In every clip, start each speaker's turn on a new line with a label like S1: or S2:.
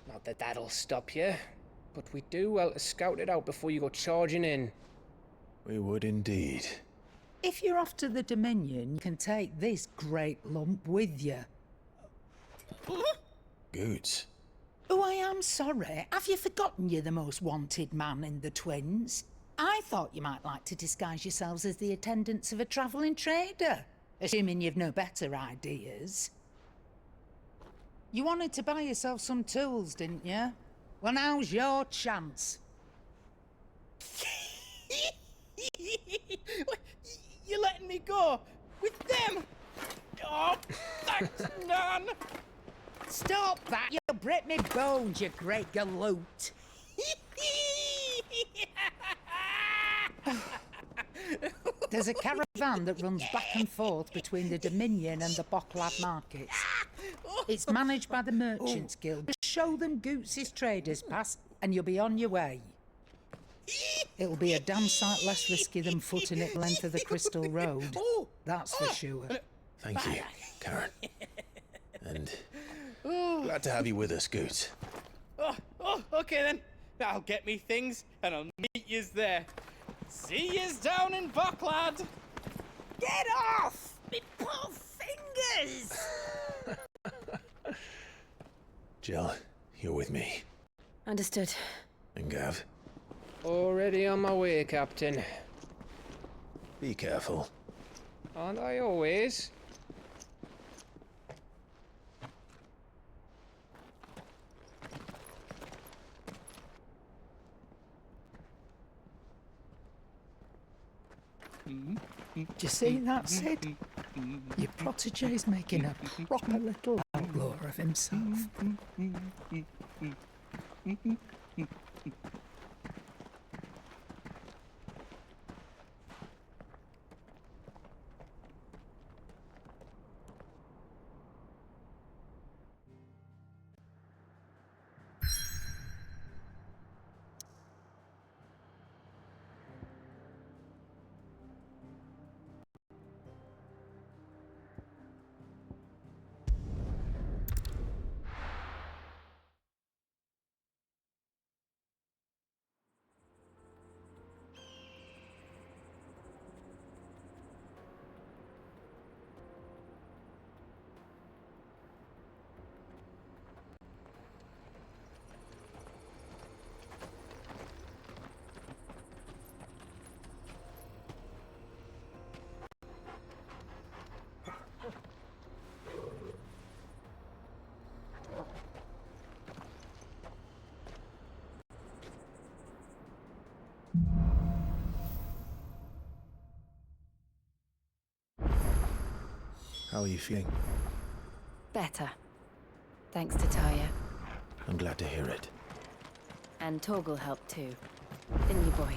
S1: Not that that'll stop you, but we do well to scout it out before you go charging in.
S2: We would indeed.
S3: If you're off to the Dominion, you can take this great lump with you.
S2: Goods.
S3: Oh, I am sorry. Have you forgotten you're the most wanted man in the Twins? I thought you might like to disguise yourselves as the attendants of a travelling trader, assuming you've no better ideas. You wanted to buy yourself some tools, didn't you? Well, now's your chance.
S4: You're letting me go with them? Oh, thanks, Nan.
S3: Stop that! You'll break me bones, you great galoot! There's a caravan that runs back and forth between the Dominion and the Bocklad markets. It's managed by the Merchants Guild. Show them Goots' traders pass, and you'll be on your way. It'll be a damn sight less risky than footing it the length of the Crystal Road. That's for sure.
S2: Thank you, Karen. And glad to have you with us, Goots.
S4: Okay then. I'll get me things, and I'll meet yous there. See yous down in Bocklad.
S3: Get off! Me poor fingers!
S2: Jill, you're with me.
S5: Understood.
S2: And Gav,
S1: Already on my way, Captain.
S2: be careful.
S1: Aren't I always?
S3: Do you see that, Sid? Your protege's making a proper little outlaw of himself.
S2: How are you feeling?
S5: Better. Thanks to Taya.
S2: I'm glad to hear it.
S5: And Torgal helped too. Didn't you, boy?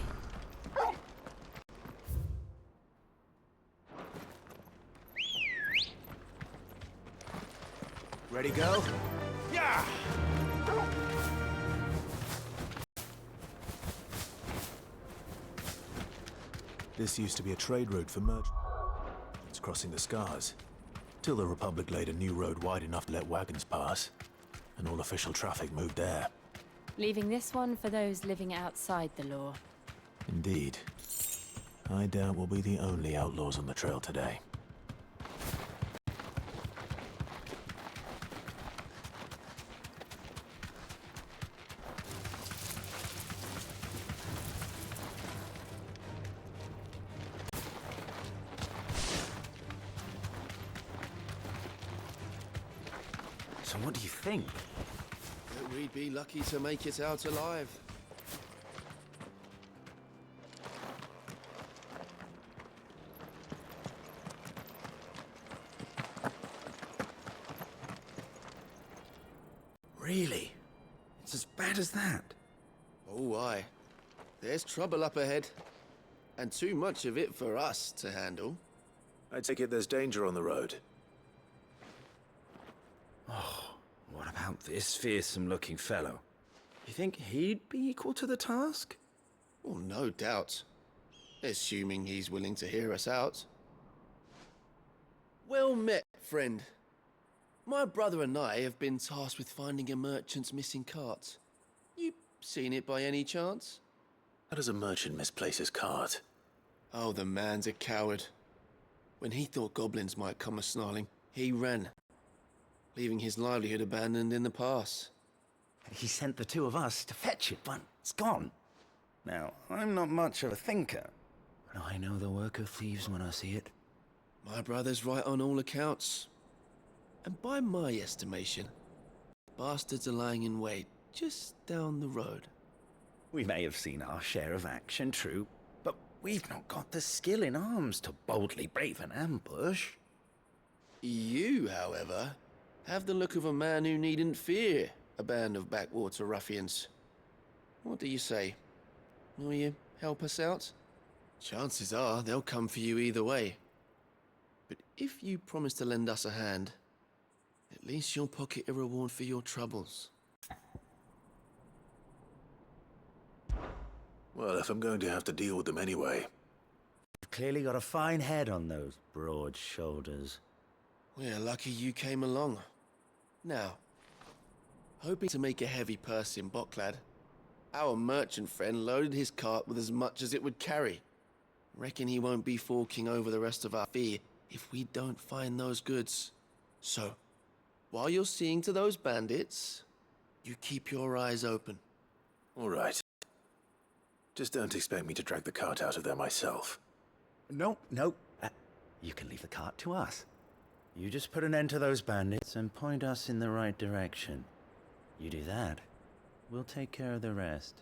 S2: Ready, go?
S4: Yeah!
S2: This used to be a trade route for merchants crossing the Scars, till the Republic laid a new road wide enough to let wagons pass, and all official traffic moved there.
S5: Leaving this one for those living outside the law.
S2: Indeed. I doubt we'll be the only outlaws on the trail today.
S6: So what do you think?
S7: That we'd be lucky to make it out alive.
S6: Really? It's as bad as that?
S7: Oh, aye. There's trouble up ahead. And too much of it for us to handle.
S2: I take it there's danger on the road.
S6: Oh, what about this fearsome-looking fellow? You think he'd be equal to the task?
S7: Well, no doubt. Assuming he's willing to hear us out. Well met, friend. My brother and I have been tasked with finding a merchant's missing cart. You seen it by any chance?
S2: How does a merchant misplace his cart?
S7: Oh, the man's a coward. When he thought goblins might come a-snarling, he ran, leaving his livelihood abandoned in the pass.
S6: He sent the two of us to fetch it, but it's gone. Now, I'm not much of a thinker, but I know the work of thieves when I see it.
S7: My brother's right on all accounts. And by my estimation, bastards are lying in wait just down the road.
S6: We may have seen our share of action, true, but we've not got the skill in arms to boldly brave an ambush.
S7: You, however, have the look of a man who needn't fear a band of backwater ruffians. What do you say? Will you help us out? Chances are they'll come for you either way. But if you promise to lend us a hand, at least you'll pocket a reward for your troubles.
S2: Well, if I'm going to have to deal with them anyway.
S6: You've clearly got a fine head on those broad shoulders.
S7: We're lucky you came along. Now, hoping to make a heavy purse in Boklad, our merchant friend loaded his cart with as much as it would carry. Reckon he won't be forking over the rest of our fee if we don't find those goods. So, while you're seeing to those bandits, you keep your eyes open.
S2: All right. Just don't expect me to drag the cart out of there myself.
S6: No. You can leave the cart to us. You just put an end to those bandits and point us in the right direction. You do that, we'll take care of the rest.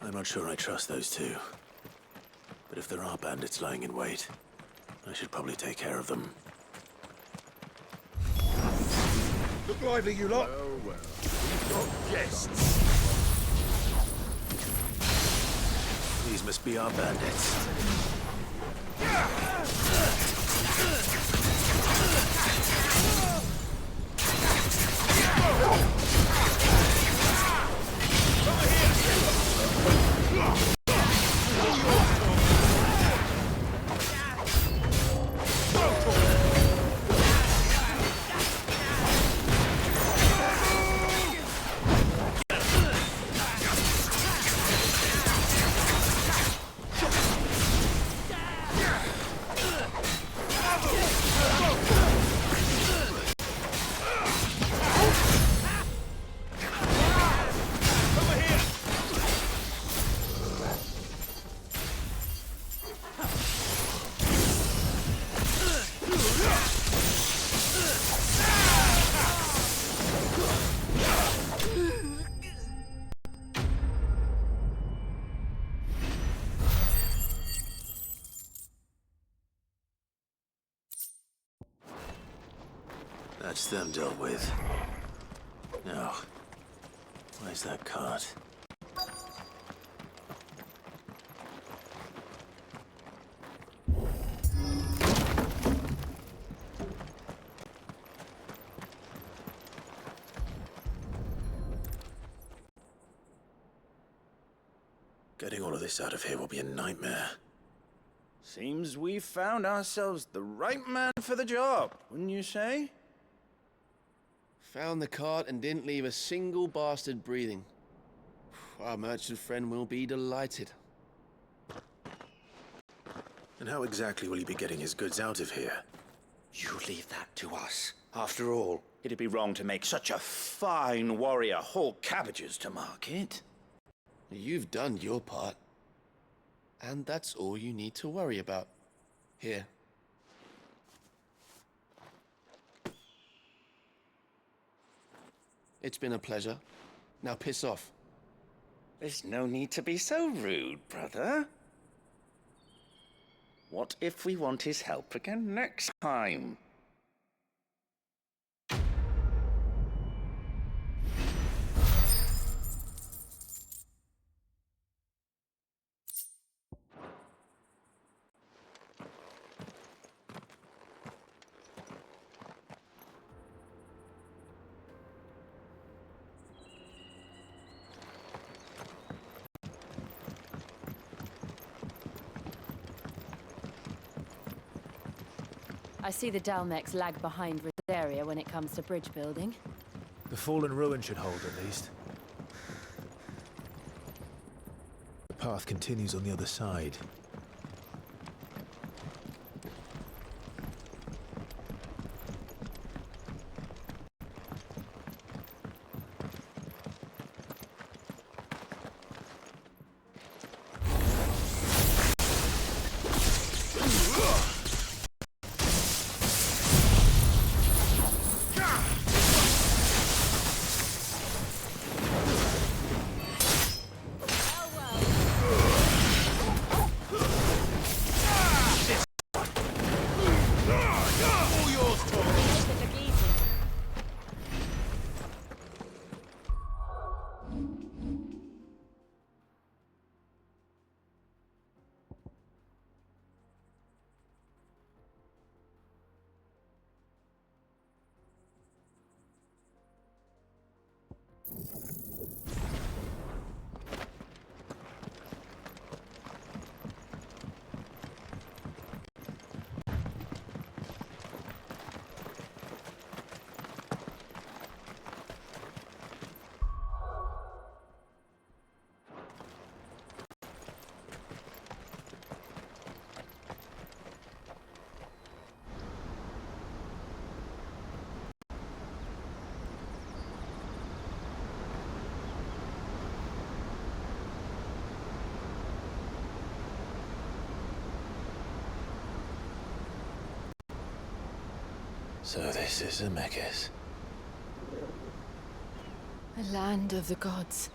S2: I'm not sure I trust those two. But if there are bandits lying in wait, I should probably take care of them.
S8: Look lively, you lot. Well. We've got guests.
S2: These must be our bandits. That's them dealt with. Now, where's that cart? Getting all of this out of here will be a nightmare.
S6: Seems we've found ourselves the right man for the job, wouldn't you say?
S7: Found the cart and didn't leave a single bastard breathing. Our merchant friend will be delighted.
S2: And how exactly will he be getting his goods out of here?
S6: You leave that to us. After all, it'd be wrong to make such a fine warrior haul cabbages to market.
S7: You've done your part. And that's all you need to worry about. Here. It's been a pleasure. Now piss off.
S6: There's no need to be so rude, brother. What if we want his help again next time?
S5: I see the Dalmex lag behind this area when it comes to bridge building.
S2: The fallen ruin should hold, at least. The path continues on the other side. So this is Amekis.
S5: The land of the gods.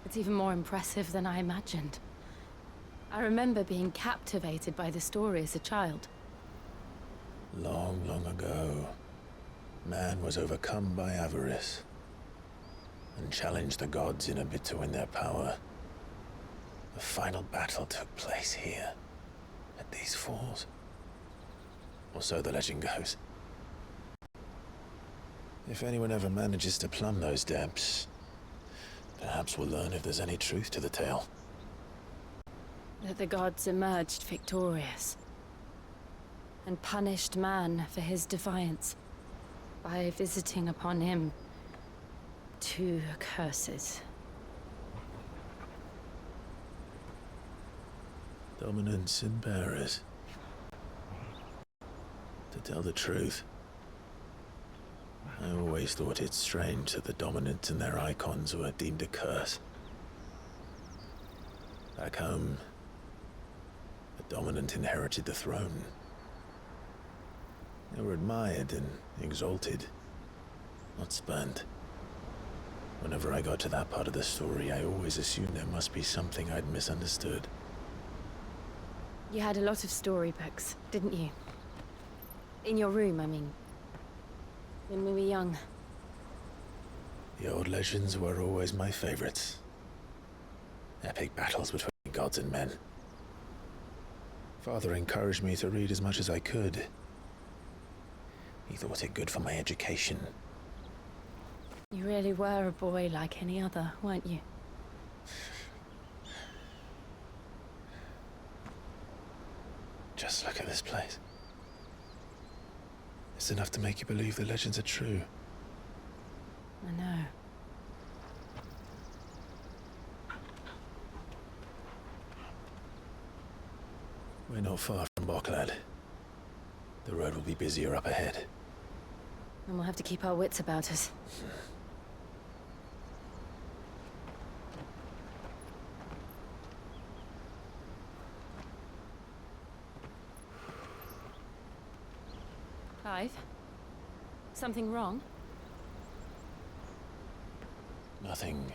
S5: It's even more impressive than I imagined. I remember being captivated by the story as a child.
S2: Long, long ago, man was overcome by avarice and challenged the gods in a bid to win their power. The final battle took place here, at these falls. Or so the legend goes. If anyone ever manages to plumb those depths, perhaps we'll learn if there's any truth to the tale.
S5: That the gods emerged victorious and punished man for his defiance by visiting upon him 2 curses.
S2: Dominance and bearers. To tell the truth, I always thought it strange that the dominant and their icons were deemed a curse. Back home, the dominant inherited the throne. They were admired and exalted, not spurned. Whenever I got to that part of the story, I always assumed there must be something I'd misunderstood.
S5: You had a lot of storybooks, didn't you? In your room, I mean. When we were young.
S2: The old legends were always my favorites. Epic battles between gods and men. Father encouraged me to read as much as I could. He thought it good for my education.
S5: You really were a boy like any other, weren't you?
S2: Just look at this place. It's enough to make you believe the legends are true.
S5: I know.
S2: We're not far from Boklad. The road will be busier up ahead.
S5: And we'll have to keep our wits about us. Clive? Something wrong?
S2: Nothing.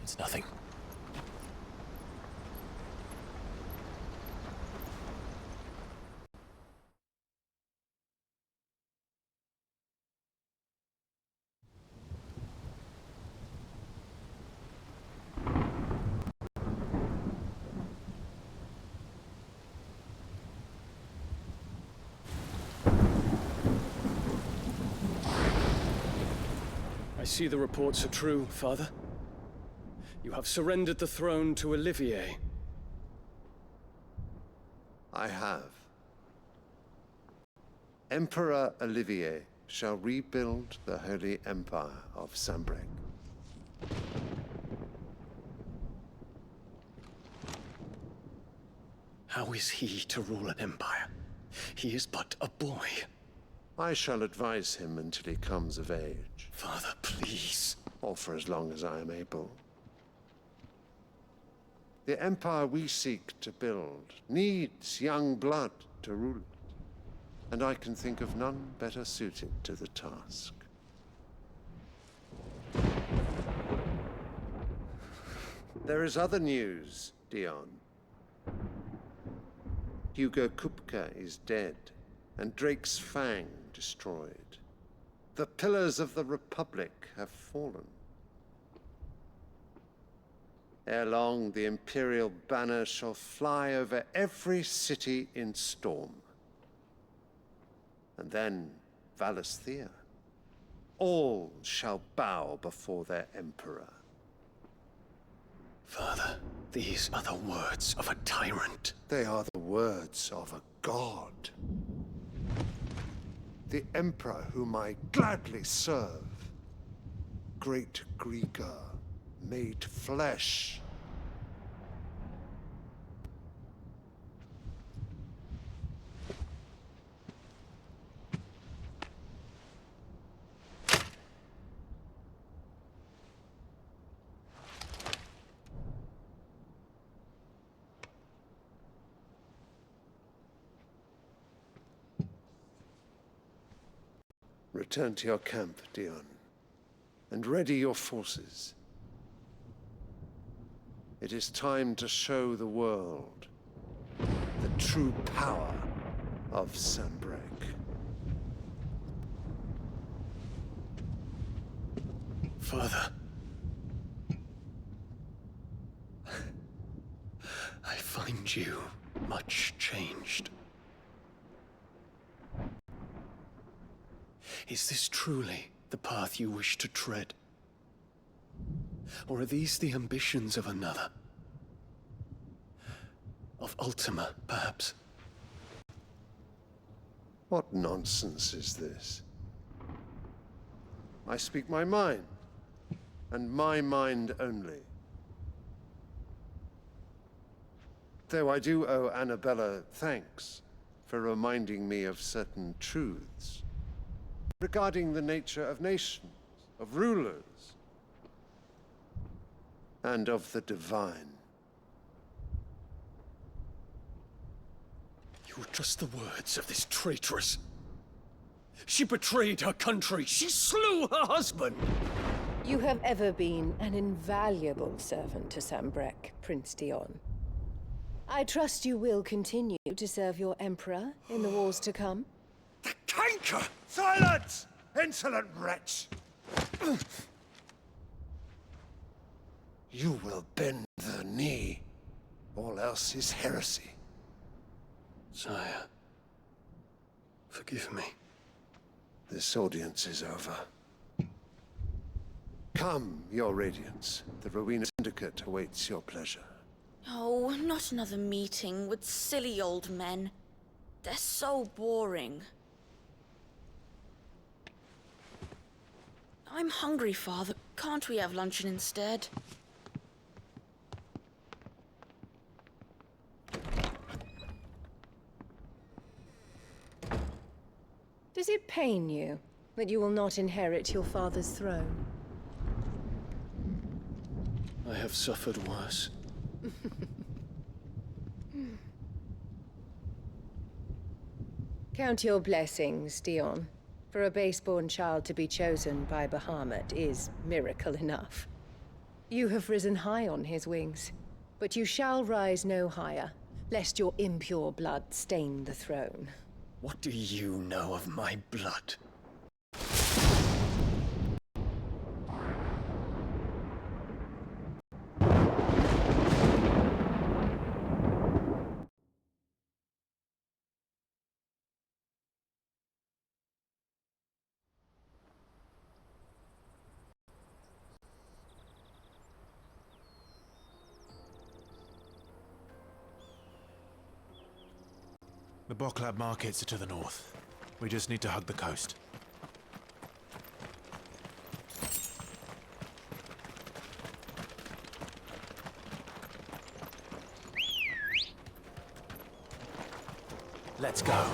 S2: It's nothing.
S9: I see the reports are true, Father. You have surrendered the throne to Olivier.
S8: I have.
S10: Emperor Olivier shall rebuild the Holy Empire of Sambrek.
S9: How is he to rule an empire? He is but a boy.
S10: I shall advise him until he comes of age.
S9: Father, please.
S10: Or for as long as I am able. The empire we seek to build needs young blood to rule it, and I can think of none better suited to the task. There is other news, Dion. Hugo Kupka is dead, and Drake's Fang destroyed. The pillars of the Republic have fallen. Ere long, the Imperial banner shall fly over every city in Storm. And then Valisthea. All shall bow before their Emperor.
S9: Father, these are the words of a tyrant.
S10: They are the words of a god. The Emperor whom I gladly serve. Great Grieger, made flesh. Return to your camp, Dion, and ready your forces. It is time to show the world the true power of Sambrek.
S9: Father. I find you much changed. Is this truly the path you wish to tread? Or are these the ambitions of another? Of Ultima, perhaps?
S10: What nonsense is this? I speak my mind, and my mind only. Though I do owe Annabella thanks for reminding me of certain truths regarding the nature of nations, of rulers, and of the divine.
S9: You will trust the words of this traitress. She betrayed her country. She slew her husband.
S11: You have ever been an invaluable servant to Sambrek, Prince Dion. I trust you will continue to serve your Emperor in the wars to come.
S10: The canker! Silence! Insolent wretch! You will bend the knee. All else is heresy.
S9: Sire, forgive me.
S10: This audience is over. Come, your Radiance. The Rowena Syndicate awaits your pleasure.
S12: Oh, not another meeting with silly old men. They're so boring. I'm hungry, Father. Can't we have luncheon instead?
S11: Does it pain you that you will not inherit your father's throne?
S9: I have suffered worse.
S11: Count your blessings, Dion. For a base-born child to be chosen by Bahamut is miracle enough. You have risen high on his wings, but you shall rise no higher, lest your impure blood stain the throne.
S9: What do you know of my blood?
S2: The Boklab markets are to the north. We just need to hug the coast. Let's go.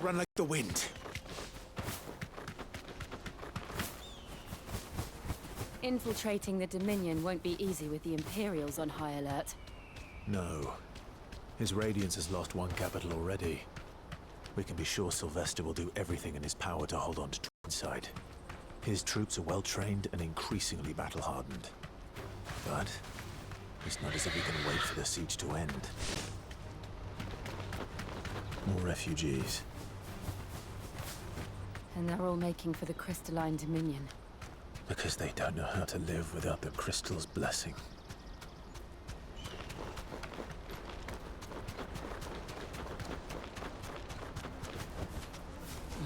S2: Run like the wind.
S5: Infiltrating the Dominion won't be easy with the Imperials on high alert.
S2: No. His Radiance has lost one capital already. We can be sure Sylvester will do everything in his power to hold on to Twinside. His troops are well-trained and increasingly battle-hardened. But it's not as if we can wait for the siege to end. More refugees.
S5: And they're all making for the Crystalline Dominion.
S2: Because they don't know how to live without the Crystal's blessing.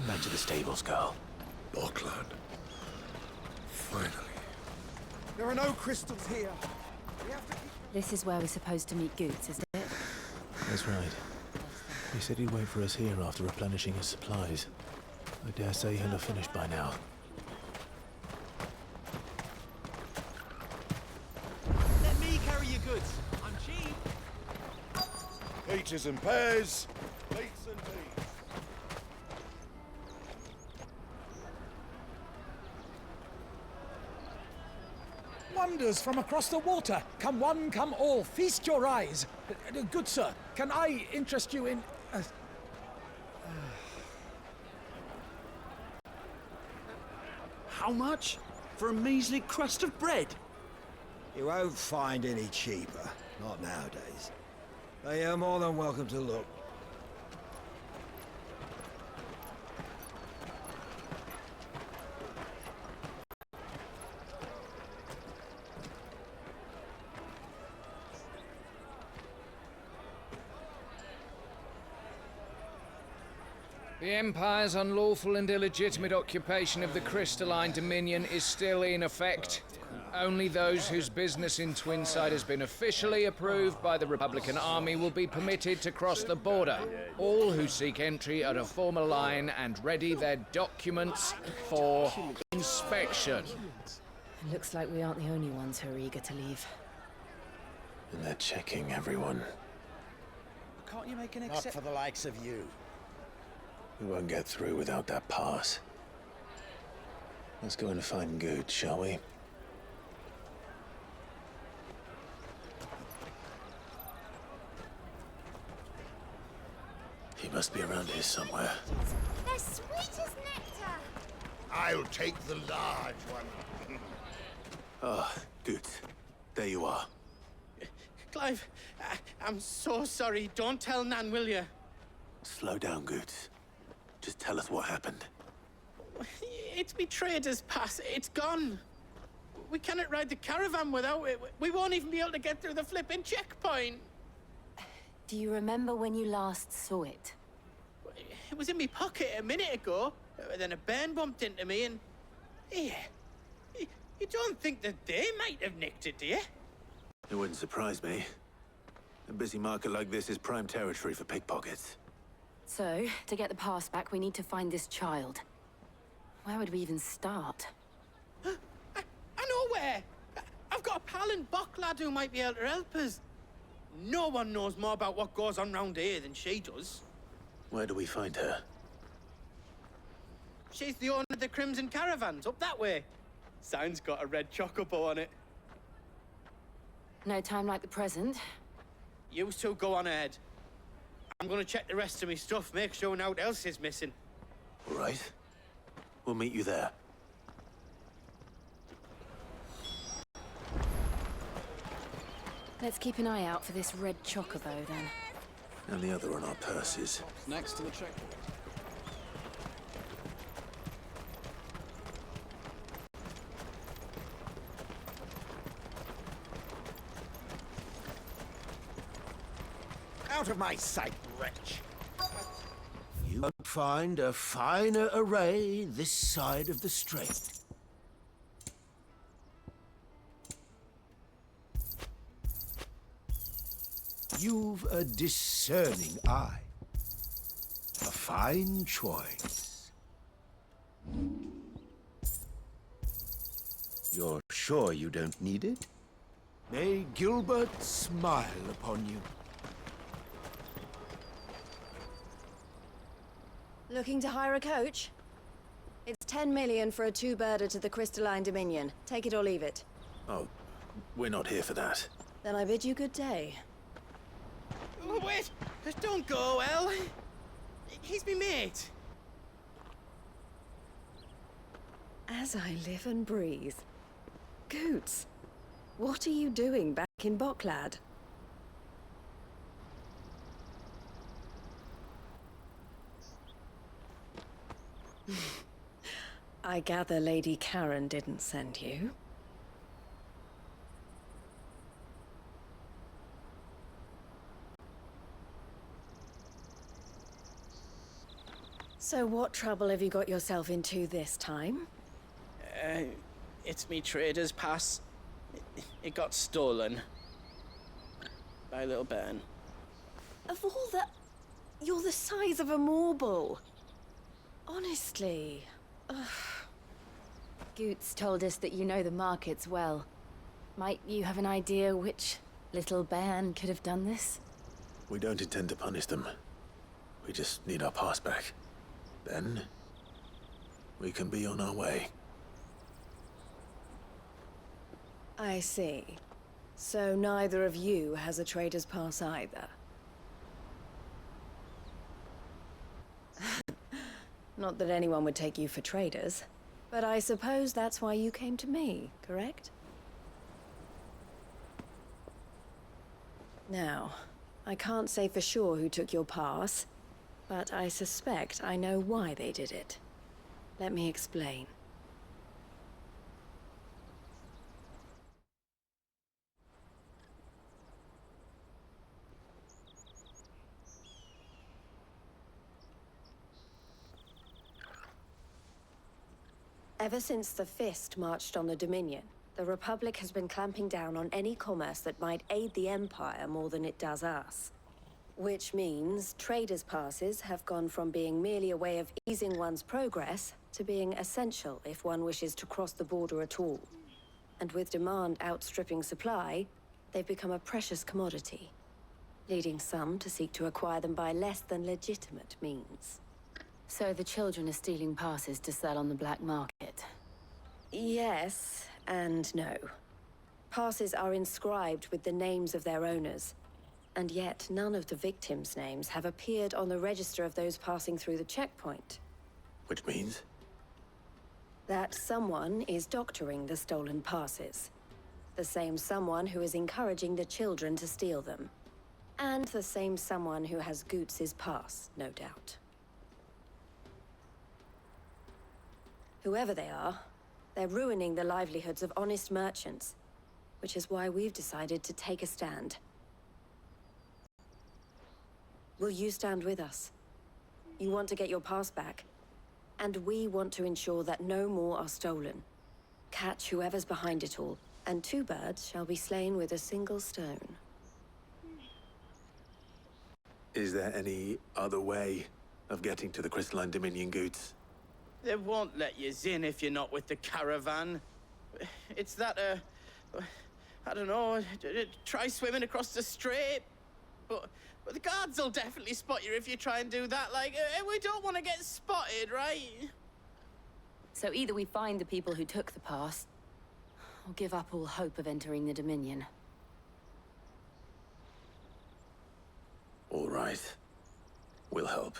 S2: Back to the stables, girl.
S8: Bockland. Finally.
S13: There are no crystals here. We have to keep...
S5: This is where we're supposed to meet Gotez, isn't it?
S2: That's right. He said he'd wait for us here after replenishing his supplies. I dare say he'll have finished by now.
S4: Let me carry your goods. I'm cheap.
S8: Peaches and pears. Plates and beans.
S13: Wonders from across the water. Come one, come all. Feast your eyes. Good sir, can I interest you in...
S14: How much? For a measly crust of bread?
S15: You won't find any cheaper. Not nowadays. But you're more than welcome to look.
S1: The Empire's unlawful and illegitimate occupation of the Crystalline Dominion is still in effect. Only those whose business in Twinside has been officially approved by the Republican Army will be permitted to cross the border. All who seek entry are to form a line and ready their documents for inspection.
S5: It looks like we aren't the only ones who are eager to leave.
S2: And they're checking everyone.
S4: Can't you make an
S14: Not for the likes of you.
S2: We won't get through without that pass. Let's go and find Good, shall we? He must be around here somewhere.
S16: They're sweet as nectar.
S8: I'll take the large one.
S2: Ah, Good. There you are.
S4: Clive, I'm so sorry. Don't tell Nan, will you?
S2: Slow down, Good. Just tell us what happened.
S4: It's betrayed us, pass. It's gone. We cannot ride the caravan without it. We won't even be able to get through the flipping checkpoint.
S5: Do you remember when you last saw it?
S4: It was in my pocket a minute ago. Then a bairn bumped into me and... Yeah. You don't think that they might have nicked it, do you?
S2: It wouldn't surprise me. A busy market like this is prime territory for pickpockets.
S5: So, to get the pass back, we need to find this child. Where would we even start?
S4: I know where! I've got a pal in Bock lad who might be able to help us. No one knows more about what goes on round here than she does.
S2: Where do we find her?
S4: She's the owner of the Crimson Caravans, up that way. Sign's got a red chocobo on it.
S5: No time like the present.
S4: You two go on ahead. I'm gonna check the rest of my stuff, make sure no one else is missing.
S2: All right. We'll meet you there.
S5: Let's keep an eye out for this red chocobo, then.
S2: And the other on our purses.
S14: Next to the checkpoint.
S15: Out of my sight,
S8: wretch.
S15: You won't find a finer array this side of the strait. You've a discerning eye. A fine choice. You're sure you don't need it? May Gilbert smile upon you.
S11: Looking to hire a coach? It's 10 million for a two-birder to the Crystalline Dominion. Take it or leave it.
S2: Oh, we're not here for that.
S11: Then I bid you good day.
S4: Oh, wait! Don't go, El! He's me mate.
S11: As I live and breathe. Goots, what are you doing back in Boklad? I gather Lady Karen didn't send you. So what trouble have you got yourself into this time?
S4: It's me trader's pass. It got stolen. By little Ben.
S11: Of all the... You're the size of a marble. Honestly. Ugh.
S5: Goots told us that you know the markets well. Might you have an idea which little bairn could have done this?
S2: We don't intend to punish them. We just need our pass back. Then, we can be on our way.
S11: I see. So neither of you has a trader's pass either. Not that anyone would take you for traders, but I suppose that's why you came to me, correct? Now, I can't say for sure who took your pass, but I suspect I know why they did it. Let me explain. Ever since the Fist marched on the Dominion, the Republic has been clamping down on any commerce that might aid the Empire more than it does us. Which means traders' passes have gone from being merely a way of easing one's progress to being essential if one wishes to cross the border at all. And with demand outstripping supply, they've become a precious commodity, leading some to seek to acquire them by less than legitimate means.
S5: So the children are stealing passes to sell on the black market?
S11: Yes, and no. Passes are inscribed with the names of their owners, and yet none of the victims' names have appeared on the register of those passing through the checkpoint.
S2: Which means?
S11: That someone is doctoring the stolen passes. The same someone who is encouraging the children to steal them. And the same someone who has Goots' pass, no doubt. Whoever they are, they're ruining the livelihoods of honest merchants, which is why we've decided to take a stand. Will you stand with us? You want to get your pass back, and we want to ensure that no more are stolen. Catch whoever's behind it all, and two birds shall be slain with a single stone.
S2: Is there any other way of getting to the Crystalline Dominion, Goots?
S4: They won't let you in if you're not with the caravan. It's that, I don't know, try swimming across the strait. But the guards will definitely spot you if you try and do that. Like, we don't want to get spotted, right?
S5: So either we find the people who took the pass, or give up all hope of entering the Dominion.
S2: All right. We'll help.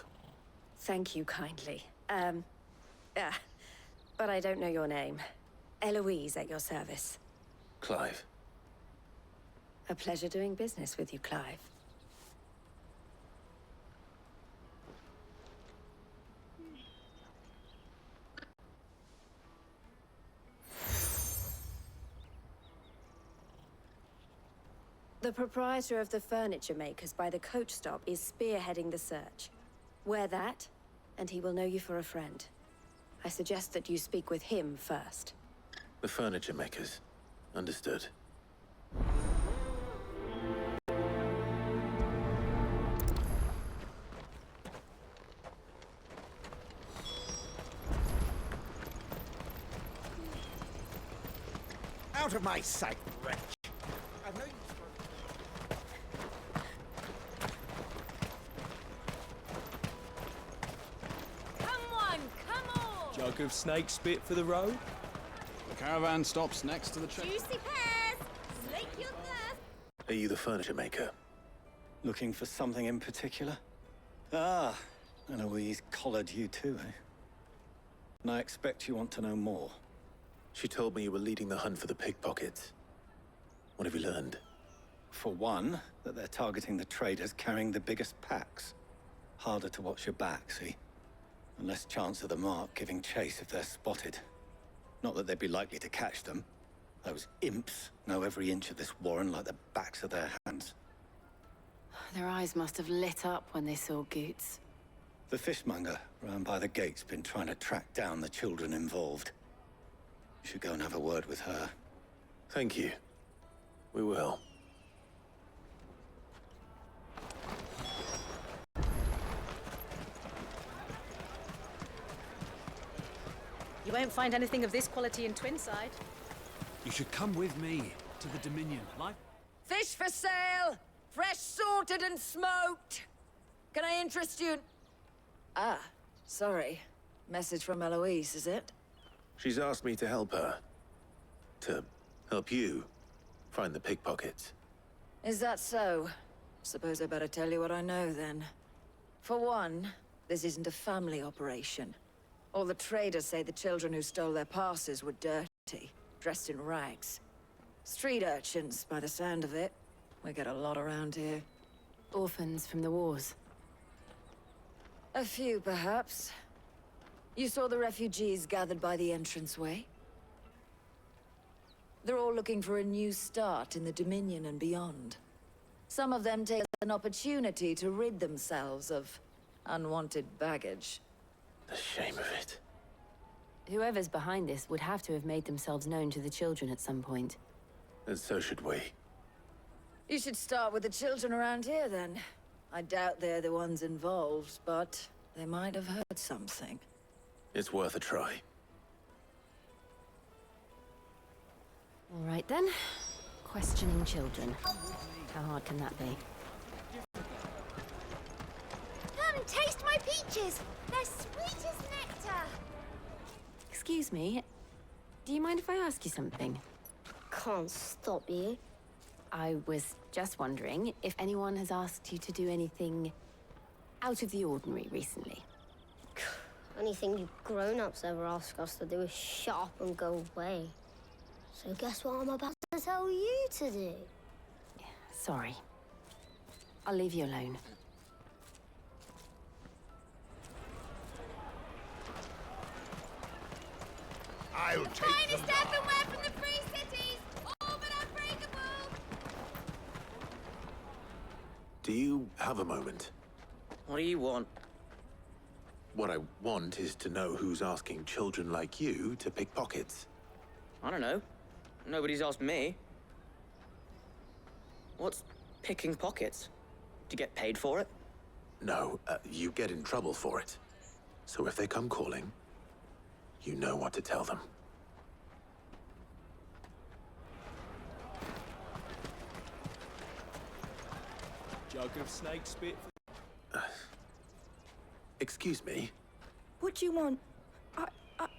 S11: Thank you kindly. But I don't know your name. Eloise at your service.
S2: Clive.
S11: A pleasure doing business with you, Clive.
S17: The proprietor of the furniture makers by the coach stop is spearheading the search. Wear that, and he will know you for a friend. I suggest that you speak with him first.
S2: The furniture makers. Understood.
S8: Out of my sight, wretch! I've no use
S18: Come on, come on!
S19: Jug of snake spit for the road?
S20: The caravan stops next to the train.
S18: Juicy pears! Slake your thirst!
S2: Are you the furniture maker?
S6: Looking for something in particular? Ah, Eloise collared you too, eh? And I expect you want to know more.
S2: She told me you were leading the hunt for the pickpockets. What have you learned?
S6: For one, that they're targeting the traders carrying the biggest packs. Harder to watch your back, see? And less chance of the mark giving chase if they're spotted. Not that they'd be likely to catch them. Those imps know every inch of this warren like the backs of their hands.
S5: Their eyes must have lit up when they saw Gotez.
S6: The fishmonger round by the gate's been trying to track down the children involved. You should go and have a word with her.
S2: Thank you. We will.
S21: You won't find anything of this quality in Twinside.
S14: You should come with me to the Dominion.
S22: Fish for sale! Fresh sorted and smoked! Can I interest you? Ah, sorry. Message from Eloise, is it?
S2: She's asked me to help her. To help you find the pickpockets.
S22: Is that so? Suppose I better tell you what I know, then. For one, this isn't a family operation. All the traders say the children who stole their passes were dirty, dressed in rags. Street urchins, by the sound of it. We get a lot around here.
S5: Orphans from the wars.
S22: A few, perhaps. You saw the refugees gathered by the entranceway? They're all looking for a new start in the Dominion and beyond. Some of them take an opportunity to rid themselves of unwanted baggage.
S2: The shame of it.
S5: Whoever's behind this would have to have made themselves known to the children at some point.
S2: And so should we.
S22: You should start with the children around here, then. I doubt they're the ones involved, but they might have heard something.
S2: It's worth a try.
S5: All right, then. Questioning children. How hard can that be?
S16: Come, taste my peaches! They're sweet as nectar!
S5: Excuse me. Do you mind if I ask you something?
S23: Can't stop you.
S5: I was just wondering if anyone has asked you to do anything out of the ordinary recently.
S23: Anything you grown-ups ever ask us to do is shut up and go away. So guess what I'm about to tell you to do?
S5: Sorry. I'll leave you alone.
S8: I'll take
S16: Finest earthenware from the free cities! All but unbreakable!
S2: Do you have a moment?
S4: What do you want?
S2: What I want is to know who's asking children like you to pick pockets.
S4: I don't know. Nobody's asked me. What's picking pockets? Do you get paid for it?
S2: No, you get in trouble for it. So if they come calling, you know what to tell them.
S19: Jug of snake spit.
S2: Excuse me?
S24: What do you want?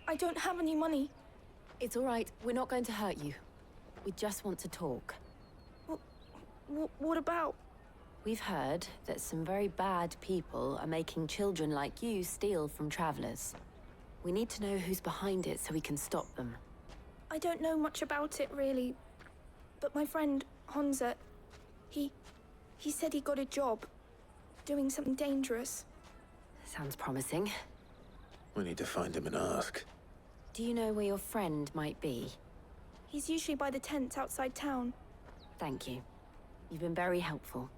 S24: I don't have any money.
S5: It's all right. We're not going to hurt you. We just want to talk.
S24: What about?
S5: We've heard that some very bad people are making children like you steal from travelers. We need to know who's behind it so we can stop them.
S24: I don't know much about it, really. But my friend, Honza, he said he got a job doing something dangerous.
S5: Sounds promising.
S2: We need to find him and ask.
S5: Do you know where your friend might be?
S24: He's usually by the tents outside town.
S5: Thank you. You've been very helpful.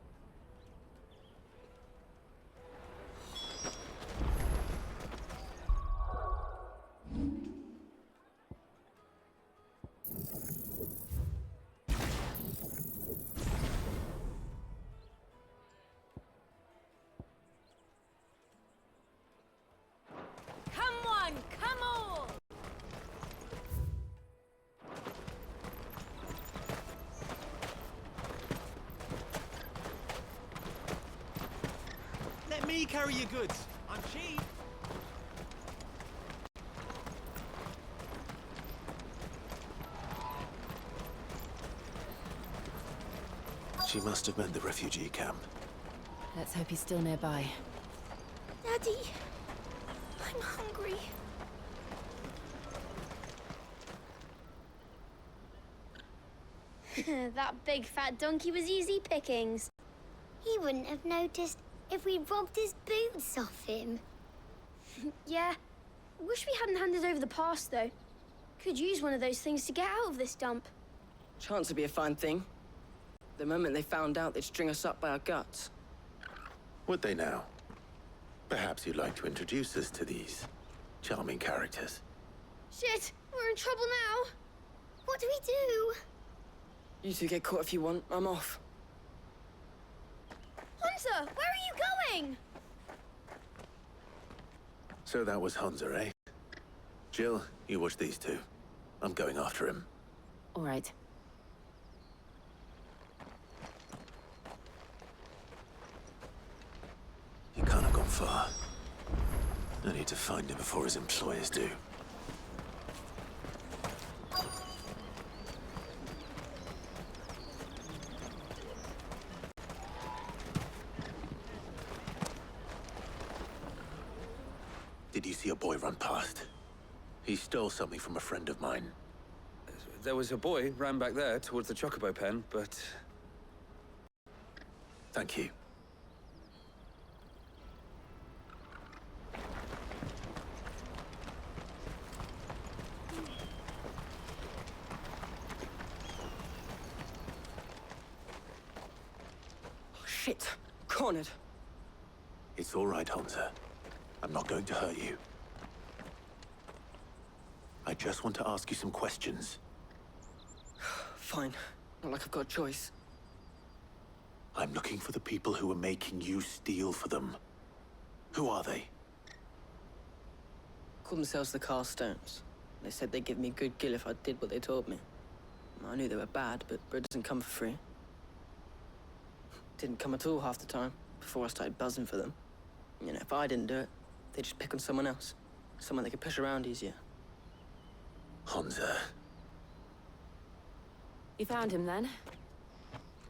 S18: Come on, come on!
S19: Let me carry your goods. I'm cheap.
S2: She must have meant the refugee camp.
S5: Let's hope he's still nearby.
S24: Daddy, I'm hungry.
S23: That big fat donkey was easy pickings. He wouldn't have noticed if we'd robbed his boots off him.
S3: Yeah. Wish we hadn't handed over the pass, though. Could use one of those things to get out of this dump.
S7: Chance would be a fine thing. The moment they found out, they'd string us up by our guts.
S2: Would they now? Perhaps you'd like to introduce us to these charming characters.
S3: Shit, we're in trouble now.
S23: What do we do?
S7: You two get caught if you want. I'm off.
S3: Hunter, where are you going?
S2: So that was Hunter, eh? Jill, you watch these two. I'm going after him.
S5: All right.
S2: He can't have gone far. I need to find him before his employers do. Did you see a boy run past? He stole something from a friend of mine.
S10: There was a boy ran back there towards the Chocobo pen, but...
S2: Thank you.
S7: Oh, shit. Cornered.
S2: It's all right, Hunter. I'm not going to hurt you. I just want to ask you some questions.
S7: Fine. Not like I've got a choice.
S2: I'm looking for the people who are making you steal for them. Who are they?
S7: Called themselves the Carstones. They said they'd give me good gill if I did what they told me. I knew they were bad, but bread doesn't come for free. Didn't come at all half the time, before I started buzzing for them. You know, if I didn't do it, they'd just pick on someone else. Someone they could push around easier.
S2: Hunter.
S5: You found him then?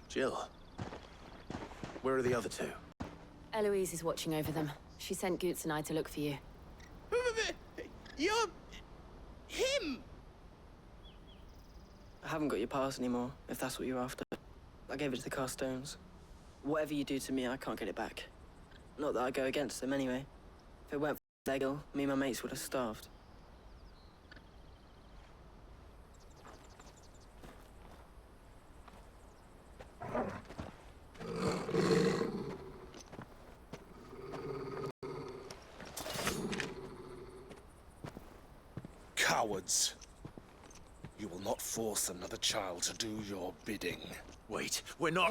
S2: Jill. Where are the other two?
S5: Eloise is watching over them. She sent Goots and I to look for you.
S4: You're... him!
S7: I haven't got your pass anymore, if that's what you're after. I gave it to the Carstones. Whatever you do to me, I can't get it back. Not that I go against them anyway. If it weren't for Legel, me and my mates would have starved.
S8: Cowards. You will not force another child to do your bidding.
S2: Wait, we're not...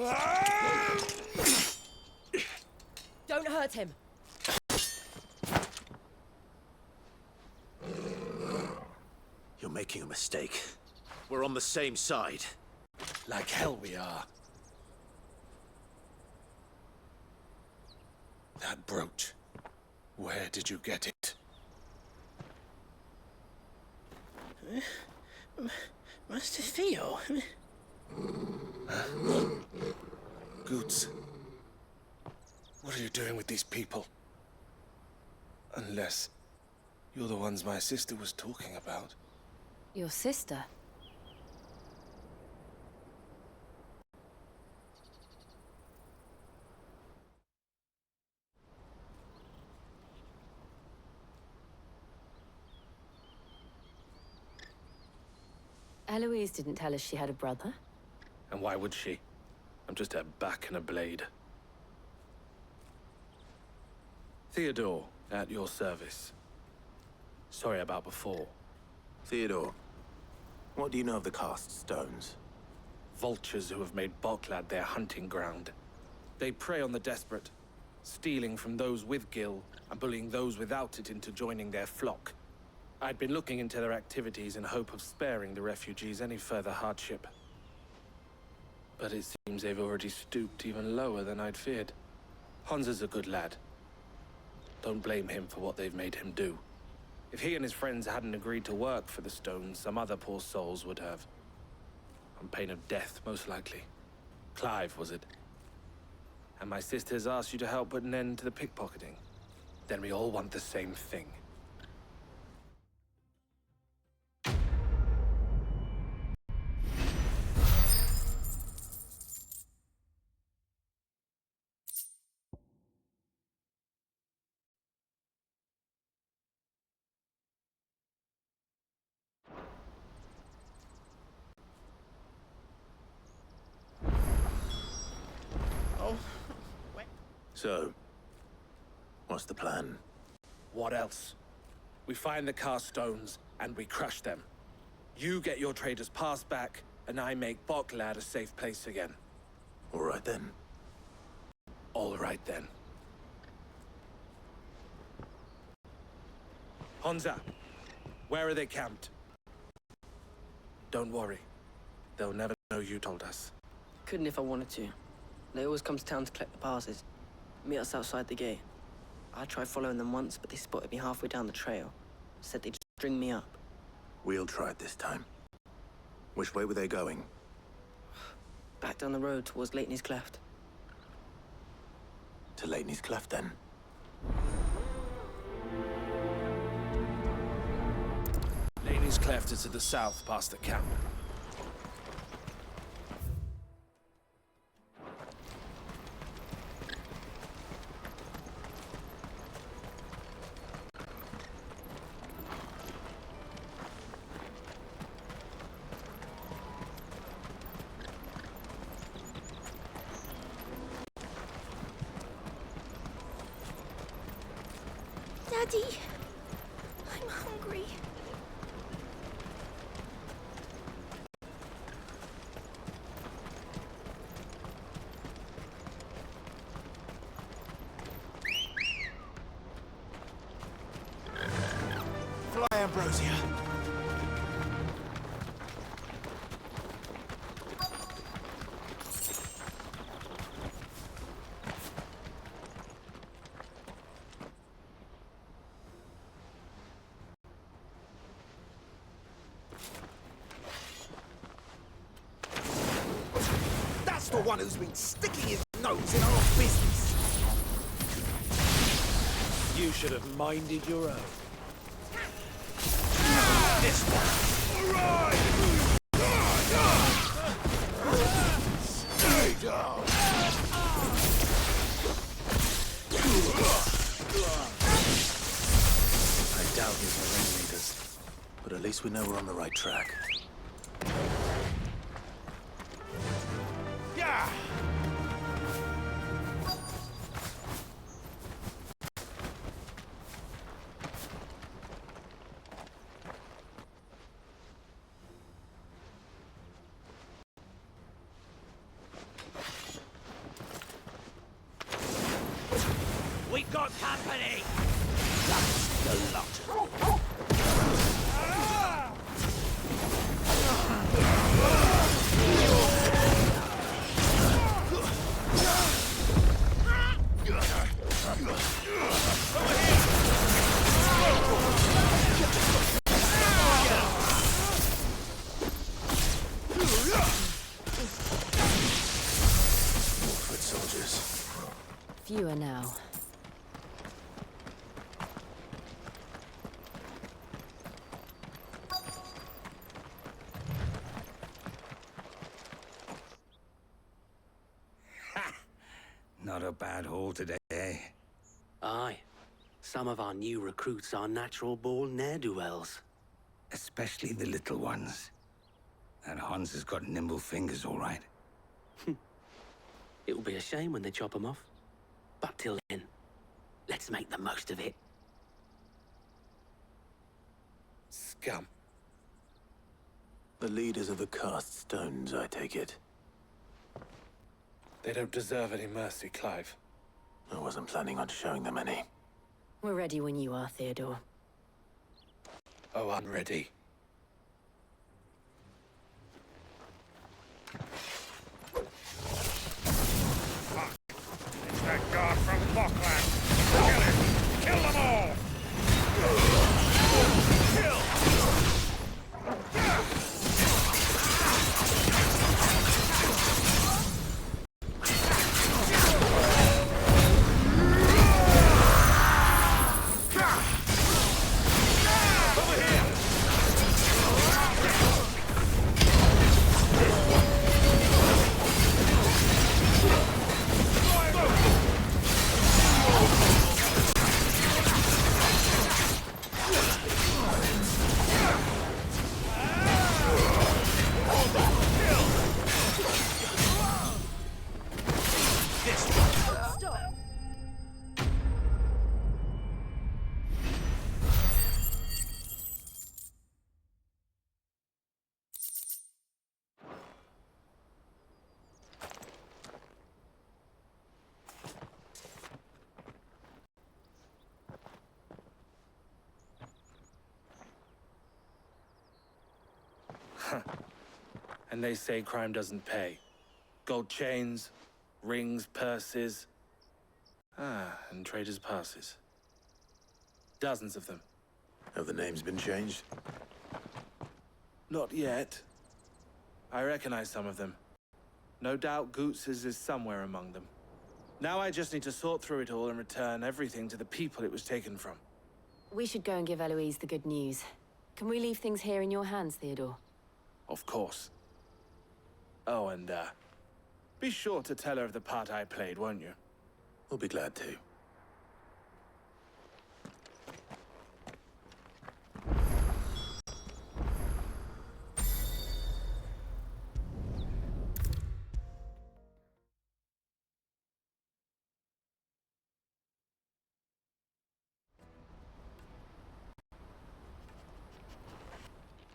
S21: Don't hurt him.
S2: You're making a mistake. We're on the same side.
S8: Like hell we are. That brooch. Where did you get it?
S4: Master Theo?
S8: Goots. What are you doing with these people? Unless you're the ones my sister was talking about.
S5: Your sister? Eloise didn't tell us she had a brother.
S8: And why would she?
S10: I'm just a back and a blade. Theodore, at your service. Sorry about before.
S2: Theodore, what do you know of the cast stones?
S10: Vultures who have made Boklad their hunting ground. They prey on the desperate, stealing from those with gil and bullying those without it into joining their flock. I'd been looking into their activities in hope of sparing the refugees any further hardship. But it seems they've already stooped even lower than I'd feared. Hans is a good lad. Don't blame him for what they've made him do. If he and his friends hadn't agreed to work for the stones, some other poor souls would have. On pain of death, most likely. Clive, was it? And my sisters asked you to help put an end to the pickpocketing. Then we all want the same thing.
S2: So, what's the plan?
S10: What else? We find the cast stones, and we crush them. You get your traders' pass back, and I make Boklad a safe place again.
S2: All right then.
S10: All right then. Honza, where are they camped? Don't worry. They'll never know you told us.
S7: Couldn't if I wanted to. They always come to town to collect the passes. Meet us outside the gate. I tried following them once, but they spotted me halfway down the trail. Said they'd string me up.
S2: We'll try it this time. Which way were they going?
S7: Back down the road towards Leitney's Cleft.
S2: To Leitney's Cleft, then?
S10: Leitney's Cleft is to the south, past the camp.
S24: Daddy, I'm hungry.
S8: Fly, Ambrosia. That's the one who's been sticking his nose in our business.
S14: You should have minded your own.
S8: This one. All right. Stay down.
S2: I doubt these are ringleaders, but at least we know we're on the right track.
S8: Yeah. We got company. That's the lot.
S2: Foot soldiers.
S5: Fewer now.
S1: Not a bad haul today, eh?
S9: Aye. Some of our new recruits are natural-born ne'er-do-wells.
S1: Especially the little ones. That Hans has got nimble fingers, all right.
S9: It will be a shame when they chop them off. But till then, let's make the most of it.
S10: Scum.
S2: The leaders of the cast stones, I take it.
S10: They don't deserve any mercy, Clive.
S2: I wasn't planning on showing them any.
S21: We're ready when you are, Theodore.
S10: Oh, I'm ready.
S8: Fuck! It's that guard from Bokland! Kill him! Kill them all! Kill!
S10: And they say crime doesn't pay. Gold chains, rings, purses. And traders' passes. Dozens of them.
S2: Have the names been changed?
S10: Not yet. I recognize some of them. No doubt Gotez is somewhere among them. Now I just need to sort through it all and return everything to the people it was taken from.
S5: We should go and give Eloise the good news. Can we leave things here in your hands, Theodore?
S10: Of course. Oh, and, be sure to tell her of the part I played, won't you?
S2: We'll be glad to.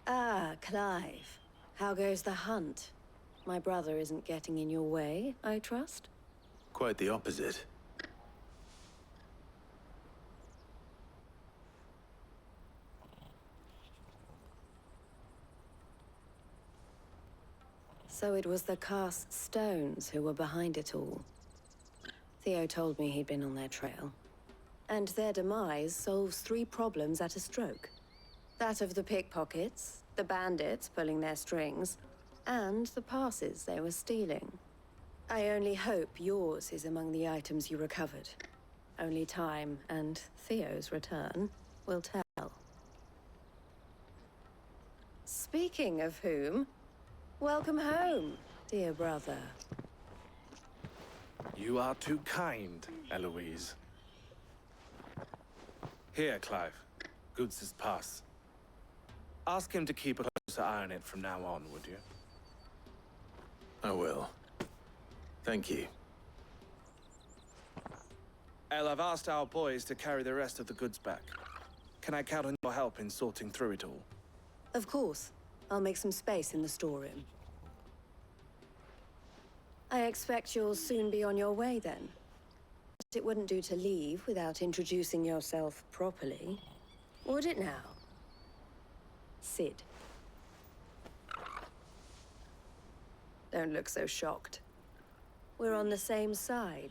S17: Ah, Clive. How goes the hunt? My brother isn't getting in your way, I trust?
S2: Quite the opposite.
S17: So it was the cast stones who were behind it all. Theo told me he'd been on their trail. And their demise solves 3 problems at a stroke. That of the pickpockets, the bandits pulling their strings, and the passes they were stealing. I only hope yours is among the items you recovered. Only time and Theo's return will tell. Speaking of whom, welcome home, dear brother.
S10: You are too kind, Eloise. Here, Clive. Gotez's pass. Ask him to keep a closer eye on it from now on, would you?
S2: I will. Thank you.
S10: El, I've asked our boys to carry the rest of the goods back. Can I count on your help in sorting through it all?
S17: Of course. I'll make some space in the storeroom. I expect you'll soon be on your way then. It wouldn't do to leave without introducing yourself properly, would it now? Sid. Don't look so shocked. We're on the same side.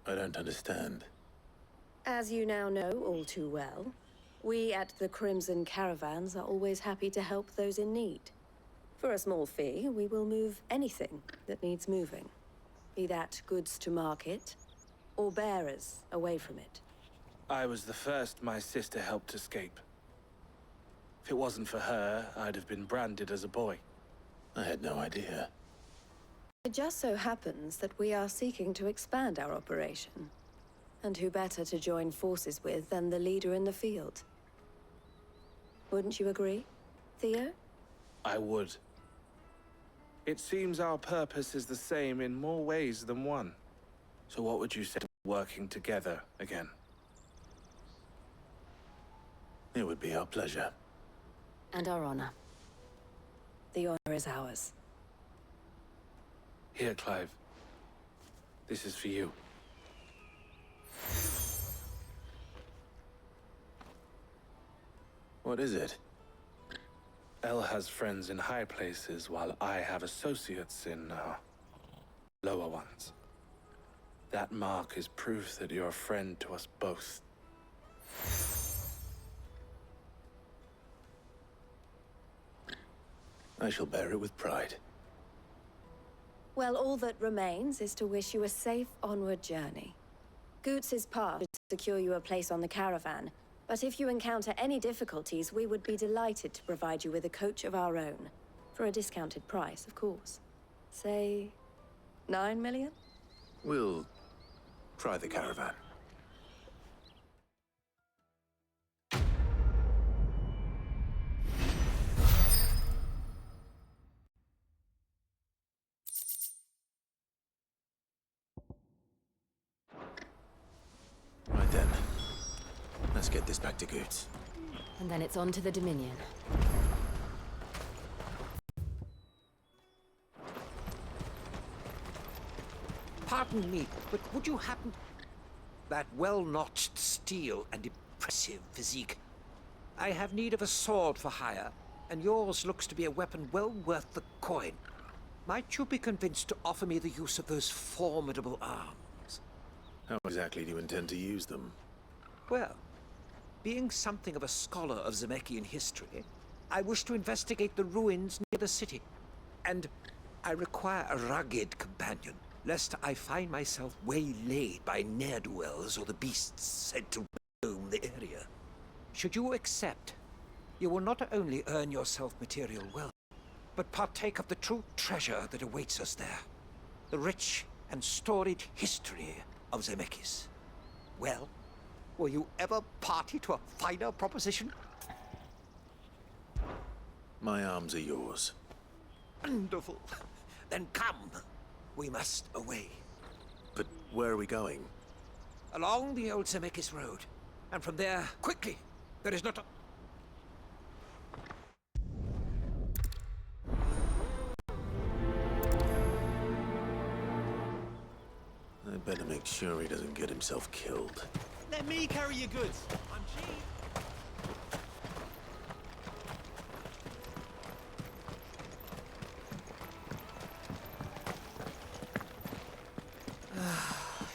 S2: I don't understand.
S17: As you now know all too well, we at the Crimson Caravans are always happy to help those in need. For a small fee, we will move anything that needs moving. Be that goods to market, or bearers away from it.
S10: I was the first my sister helped escape. If it wasn't for her, I'd have been branded as a boy.
S2: I had no idea.
S17: It just so happens that we are seeking to expand our operation. And who better to join forces with than the leader in the field? Wouldn't you agree, Theo?
S10: I would. It seems our purpose is the same in more ways than one. So what would you say to working together again?
S2: It would be our pleasure.
S5: And our honor.
S17: The honor is ours.
S10: Here, Clive. This is for you.
S2: What is it?
S10: Elle has friends in high places, while I have associates in, lower ones. That mark is proof that you're a friend to us both.
S2: I shall bear it with pride.
S17: Well, all that remains is to wish you a safe onward journey. Gotez's part is to secure you a place on the caravan, but if you encounter any difficulties, we would be delighted to provide you with a coach of our own. For a discounted price, of course. Say, 9 million?
S2: We'll try the caravan. Right then. Let's get this back to Gotez.
S5: And then it's on to the Dominion.
S11: Pardon me, but would you happen... That well-notched steel and impressive physique. I have need of a sword for hire, and yours looks to be a weapon well worth the coin. Might you be convinced to offer me the use of those formidable arms?
S2: How exactly do you intend to use them?
S11: Well, being something of a scholar of Zemeckis history, I wish to investigate the ruins near the city. And I require a rugged companion, lest I find myself waylaid by ne'er-do-wells or the beasts said to roam the area. Should you accept, you will not only earn yourself material wealth, but partake of the true treasure that awaits us there. The rich and storied history of Zemeckis. Well, were you ever party to a finer proposition?
S2: My arms are yours.
S11: Wonderful. Then come. We must away.
S2: But where are we going?
S11: Along the old Zemeckis road. And from there, quickly. There is not a...
S2: I'd better make sure he doesn't get himself killed.
S19: Let me carry your goods. I'm cheap.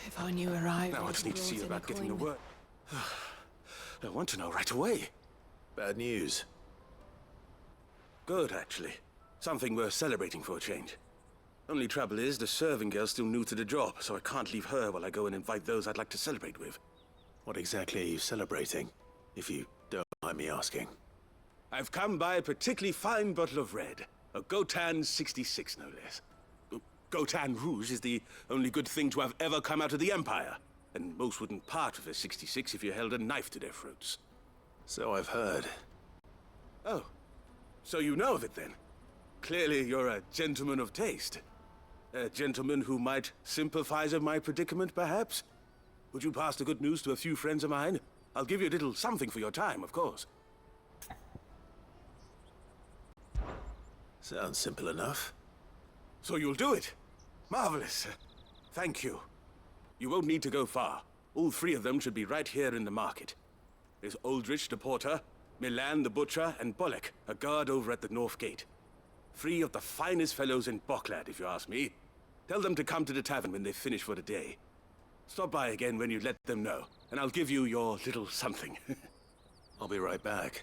S12: If I knew where I
S2: Now I just need to see about getting the word. I want to know right away. Bad news.
S13: Good, actually. Something worth celebrating for a change. Only trouble is, the serving girl's still new to the job, so I can't leave her while I go and invite those I'd like to celebrate with.
S2: What exactly are you celebrating, if you don't mind me asking?
S13: I've come by a particularly fine bottle of red. A Gotez 66, no less. Gotez Rouge is the only good thing to have ever come out of the Empire. And most wouldn't part with a 66 if you held a knife to their throats.
S2: So I've heard.
S13: Oh, so you know of it then? Clearly you're a gentleman of taste. A gentleman who might sympathize with my predicament, perhaps? Would you pass the good news to a few friends of mine? I'll give you a little something for your time, of course.
S2: Sounds simple enough.
S13: So you'll do it? Marvelous. Thank you. You won't need to go far. All three of them should be right here in the market. There's Aldrich the porter, Milan the butcher, and Bolek, a guard over at the north gate. Three of the finest fellows in Boklad, if you ask me. Tell them to come to the tavern when they've finished for the day. Stop by again when you let them know, and I'll give you your little something.
S2: I'll be right back.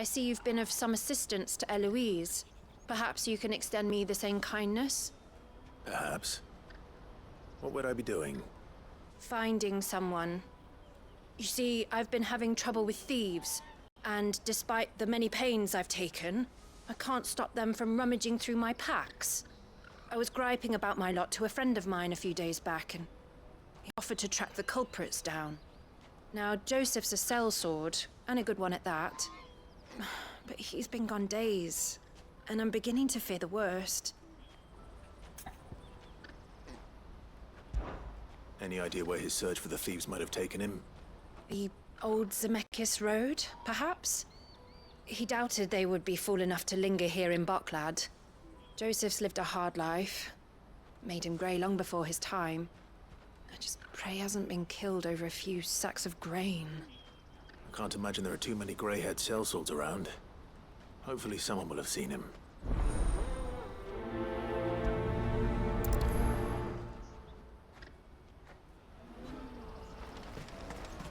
S5: I see you've been of some assistance to Eloise. Perhaps you can extend me the same kindness?
S2: Perhaps. What would I be doing?
S5: Finding someone. You see, I've been having trouble with thieves, and despite the many pains I've taken, I can't stop them from rummaging through my packs. I was griping about my lot to a friend of mine a few days back, and he offered to track the culprits down. Now, Joseph's a sellsword, and a good one at that. But he's been gone days, and I'm beginning to fear the worst.
S2: Any idea where his search for the thieves might have taken him?
S5: The old Zemeckis Road, perhaps? He doubted they would be fool enough to linger here in Boklad. Joseph's lived a hard life. Made him grey long before his time. I just pray he hasn't been killed over a few sacks of grain.
S2: I can't imagine there are too many grey-haired sellswords around. Hopefully someone will have seen him.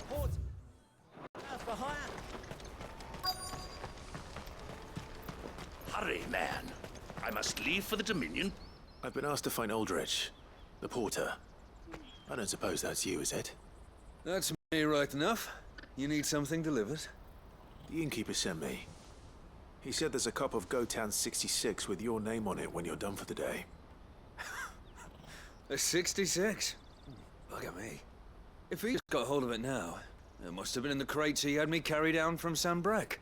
S19: Port! Out for hire!
S14: Hurry, man. I must leave for the Dominion.
S2: I've been asked to find Aldrich, the porter. I don't suppose that's you, is it?
S6: That's me right enough. You need something delivered?
S2: The innkeeper sent me. He said there's a cup of Gotez 66 with your name on it when you're done for the day.
S6: A 66? Look at me. If he's got hold of it now, it must have been in the crates he had me carry down from Sanbrek.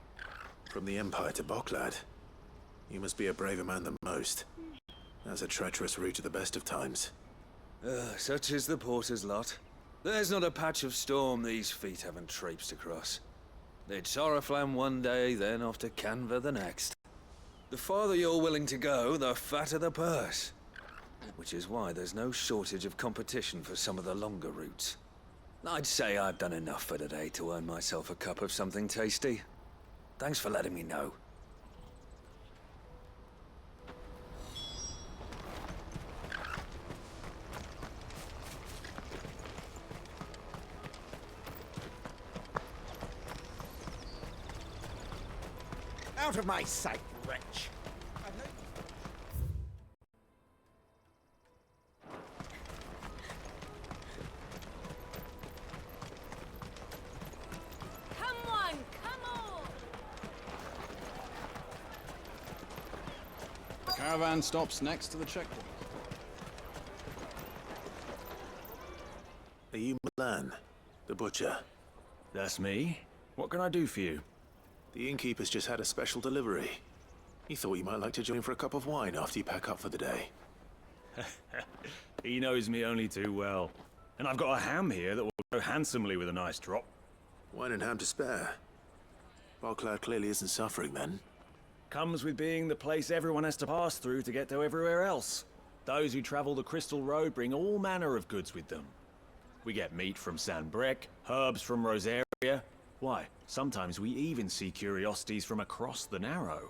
S2: From the Empire to Boklad. You must be a braver man than most. That's a treacherous route at the best of times.
S6: Such is the porter's lot. There's not a patch of storm these feet haven't traipsed across. It's Oriflamme one day, then off to Canva the next. The farther you're willing to go, the fatter the purse. Which is why there's no shortage of competition for some of the longer routes. I'd say I've done enough for today to earn myself a cup of something tasty. Thanks for letting me know.
S11: Out of my sight, wretch!
S18: Come on, come on!
S15: The caravan stops next to the checkpoint.
S2: Are you Milan, the butcher?
S20: That's me. What can I do for you?
S2: The innkeeper's just had a special delivery. He thought you might like to join for a cup of wine after you pack up for the day.
S20: He knows me only too well. And I've got a ham here that will go handsomely with a nice drop.
S2: Wine and ham to spare. Boklad clearly isn't suffering then.
S20: Comes with being the place everyone has to pass through to get to everywhere else. Those who travel the Crystal Road bring all manner of goods with them. We get meat from Sanbrek, herbs from Rosaria. Why, sometimes we even see curiosities from across the Narrow.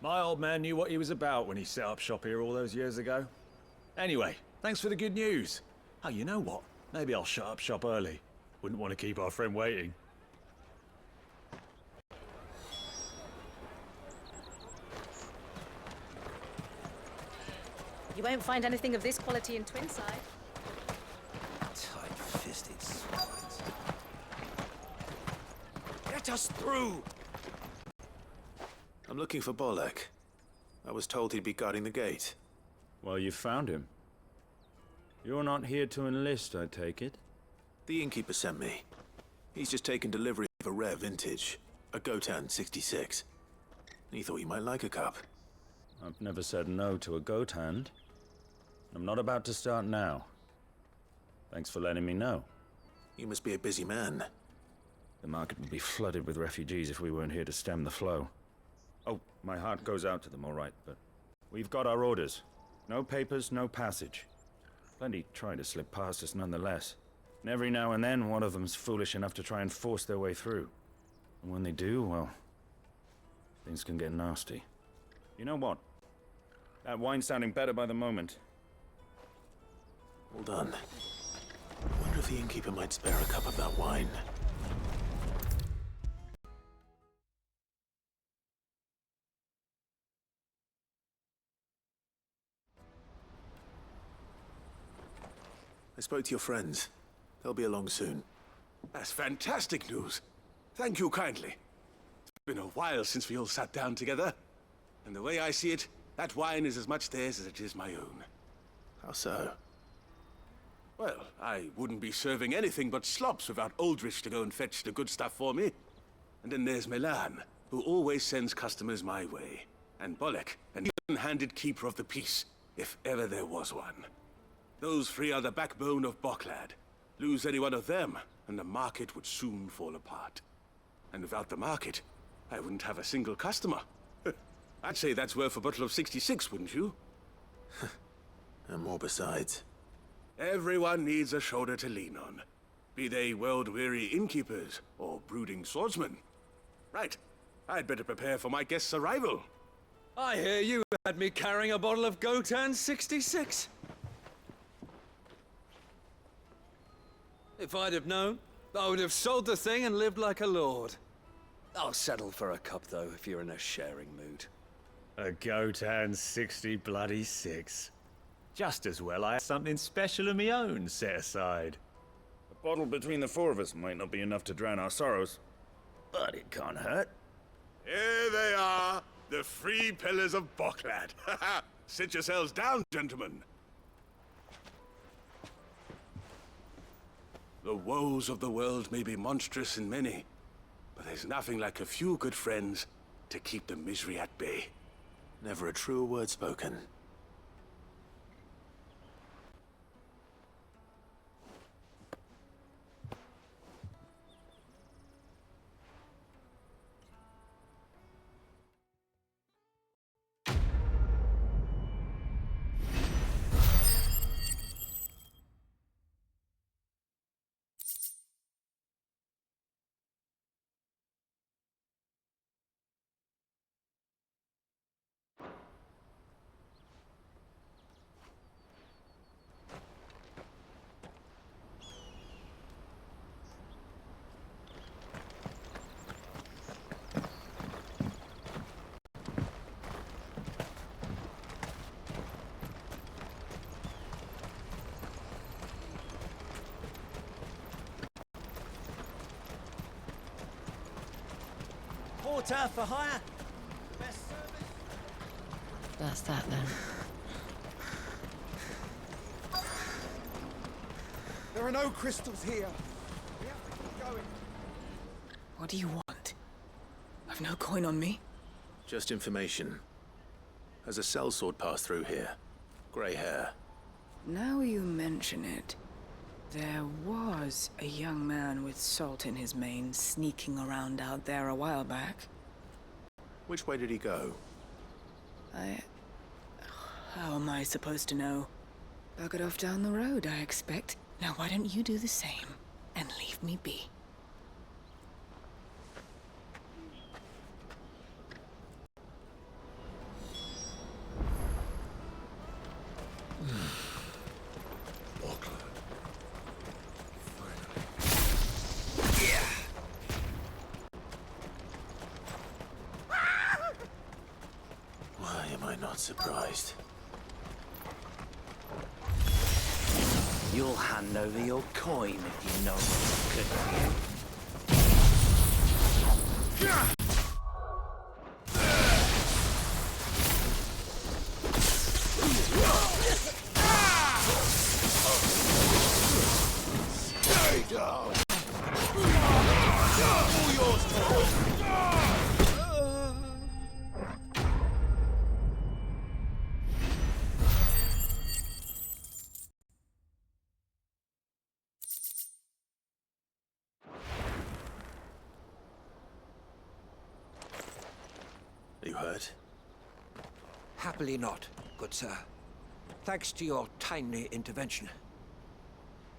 S20: My old man knew what he was about when he set up shop here all those years ago. Anyway, thanks for the good news. Oh, you know what? Maybe I'll shut up shop early. Wouldn't want to keep our friend waiting.
S21: You won't find anything of this quality in Twinside.
S14: Tight-fisted swines.
S11: Get us through!
S2: I'm looking for Bolek. I was told he'd be guarding the gate.
S15: Well, you found him. You're not here to enlist, I take it?
S2: The innkeeper sent me. He's just taken delivery of a rare vintage, a Gotez 66. He thought you might like a cup.
S15: I've never said no to a goat hand. I'm not about to start now. Thanks for letting me know.
S2: You must be a busy man.
S15: The market would be flooded with refugees if we weren't here to stem the flow. Oh, my heart goes out to them, all right, but we've got our orders. No papers, no passage. Plenty try to slip past us nonetheless. And every now and then, one of them's foolish enough to try and force their way through. And when they do, well, things can get nasty. You know what? That wine's sounding better by the moment.
S2: Well done. I wonder if the innkeeper might spare a cup of that wine. I spoke to your friends. They'll be along soon.
S13: That's fantastic news. Thank you kindly. It's been a while since we all sat down together. And the way I see it, that wine is as much theirs as it is my own.
S2: How so?
S13: Well, I wouldn't be serving anything but slops without Aldrich to go and fetch the good stuff for me. And then there's Milan, who always sends customers my way. And Bolek, an even-handed keeper of the peace, if ever there was one. Those three are the backbone of Boklad. Lose any one of them, and the market would soon fall apart. And without the market, I wouldn't have a single customer. I'd say that's worth a bottle of 66, wouldn't you?
S2: And more besides.
S13: Everyone needs a shoulder to lean on. Be they world-weary innkeepers or brooding swordsmen. Right. I'd better prepare for my guest's arrival.
S6: I hear you had me carrying a bottle of Gotez 66. If I'd have known, I would have sold the thing and lived like a lord. I'll settle for a cup, though, if you're in a sharing mood.
S20: A Gotez 66. Just as well I have something special of my own set aside.
S15: A bottle between the four of us might not be enough to drown our sorrows, but it can't hurt.
S13: Here they are, the three pillars of Boklad. Sit yourselves down, gentlemen. The woes of the world may be monstrous and many, but there's nothing like a few good friends to keep the misery at bay.
S2: Never a truer word spoken.
S19: Porter for hire. Best service.
S17: That's that then.
S3: There are no crystals here. We have to keep going.
S12: What do you want? I've no coin on me.
S2: Just information. Has a sellsword passed through here? Grey hair.
S12: Now you mention it, there was a young man with salt in his mane sneaking around out there a while back.
S2: Which way did he go?
S12: How am I supposed to know? Buggered off down the road, I expect. Now why don't you do the same and leave me be?
S2: Why am I not surprised?
S9: You'll hand over your coin if you know what's good for you.
S3: Stay down! All yours, Tom!
S2: You hurt?
S11: Happily not, good sir. Thanks to your timely intervention.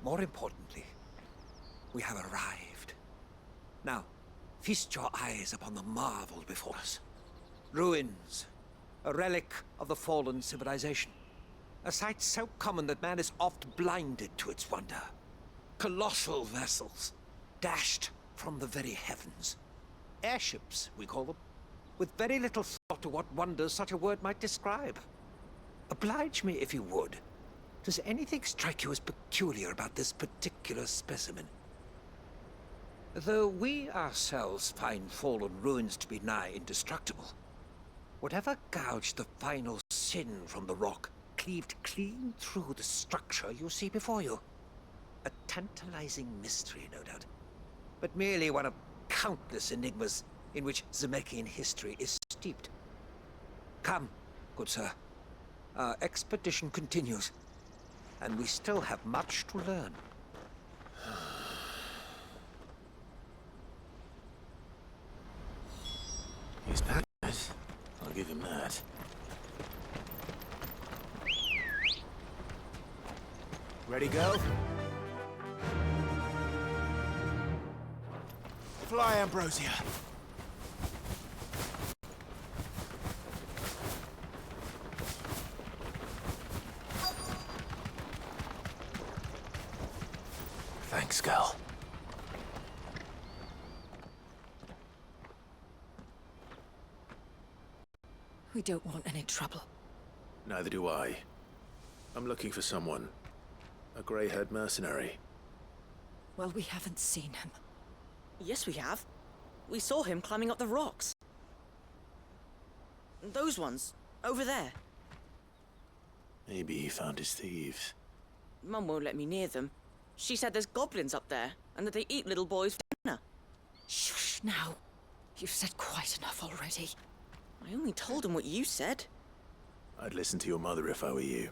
S11: More importantly, we have arrived. Now, feast your eyes upon the marvel before us. Ruins, a relic of the fallen civilization. A sight so common that man is oft blinded to its wonder. Colossal vessels, dashed from the very heavens. Airships, we call them, with very little thought to what wonders such a word might describe. Oblige me if you would. Does anything strike you as peculiar about this particular specimen? Though we ourselves find fallen ruins to be nigh indestructible, whatever gouged the final sin from the rock cleaved clean through the structure you see before you. A tantalizing mystery, no doubt, but merely one of countless enigmas in which Zemeckis history is steeped. Come, good sir. Our expedition continues, and we still have much to learn.
S2: He's passionate. I'll give him that.
S11: Ready, go?
S3: Fly, Ambrosia.
S2: Thanks, Gal.
S4: We don't want any trouble.
S2: Neither do I. I'm looking for someone. A grey-haired mercenary.
S4: Well, we haven't seen him.
S7: Yes, we have. We saw him climbing up the rocks. Those ones, over there.
S2: Maybe he found his thieves.
S7: Mum won't let me near them. She said there's goblins up there, and that they eat little boys for dinner.
S4: Shush now. You've said quite enough already.
S7: I only told him what you said.
S2: I'd listen to your mother if I were you.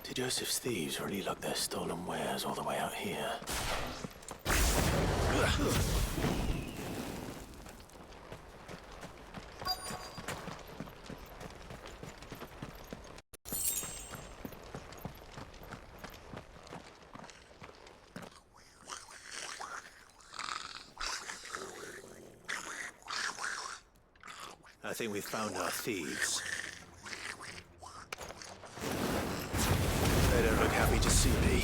S2: Did Joseph's thieves really lug their stolen wares all the way out here? I think we've found our thieves. They don't look happy to see me.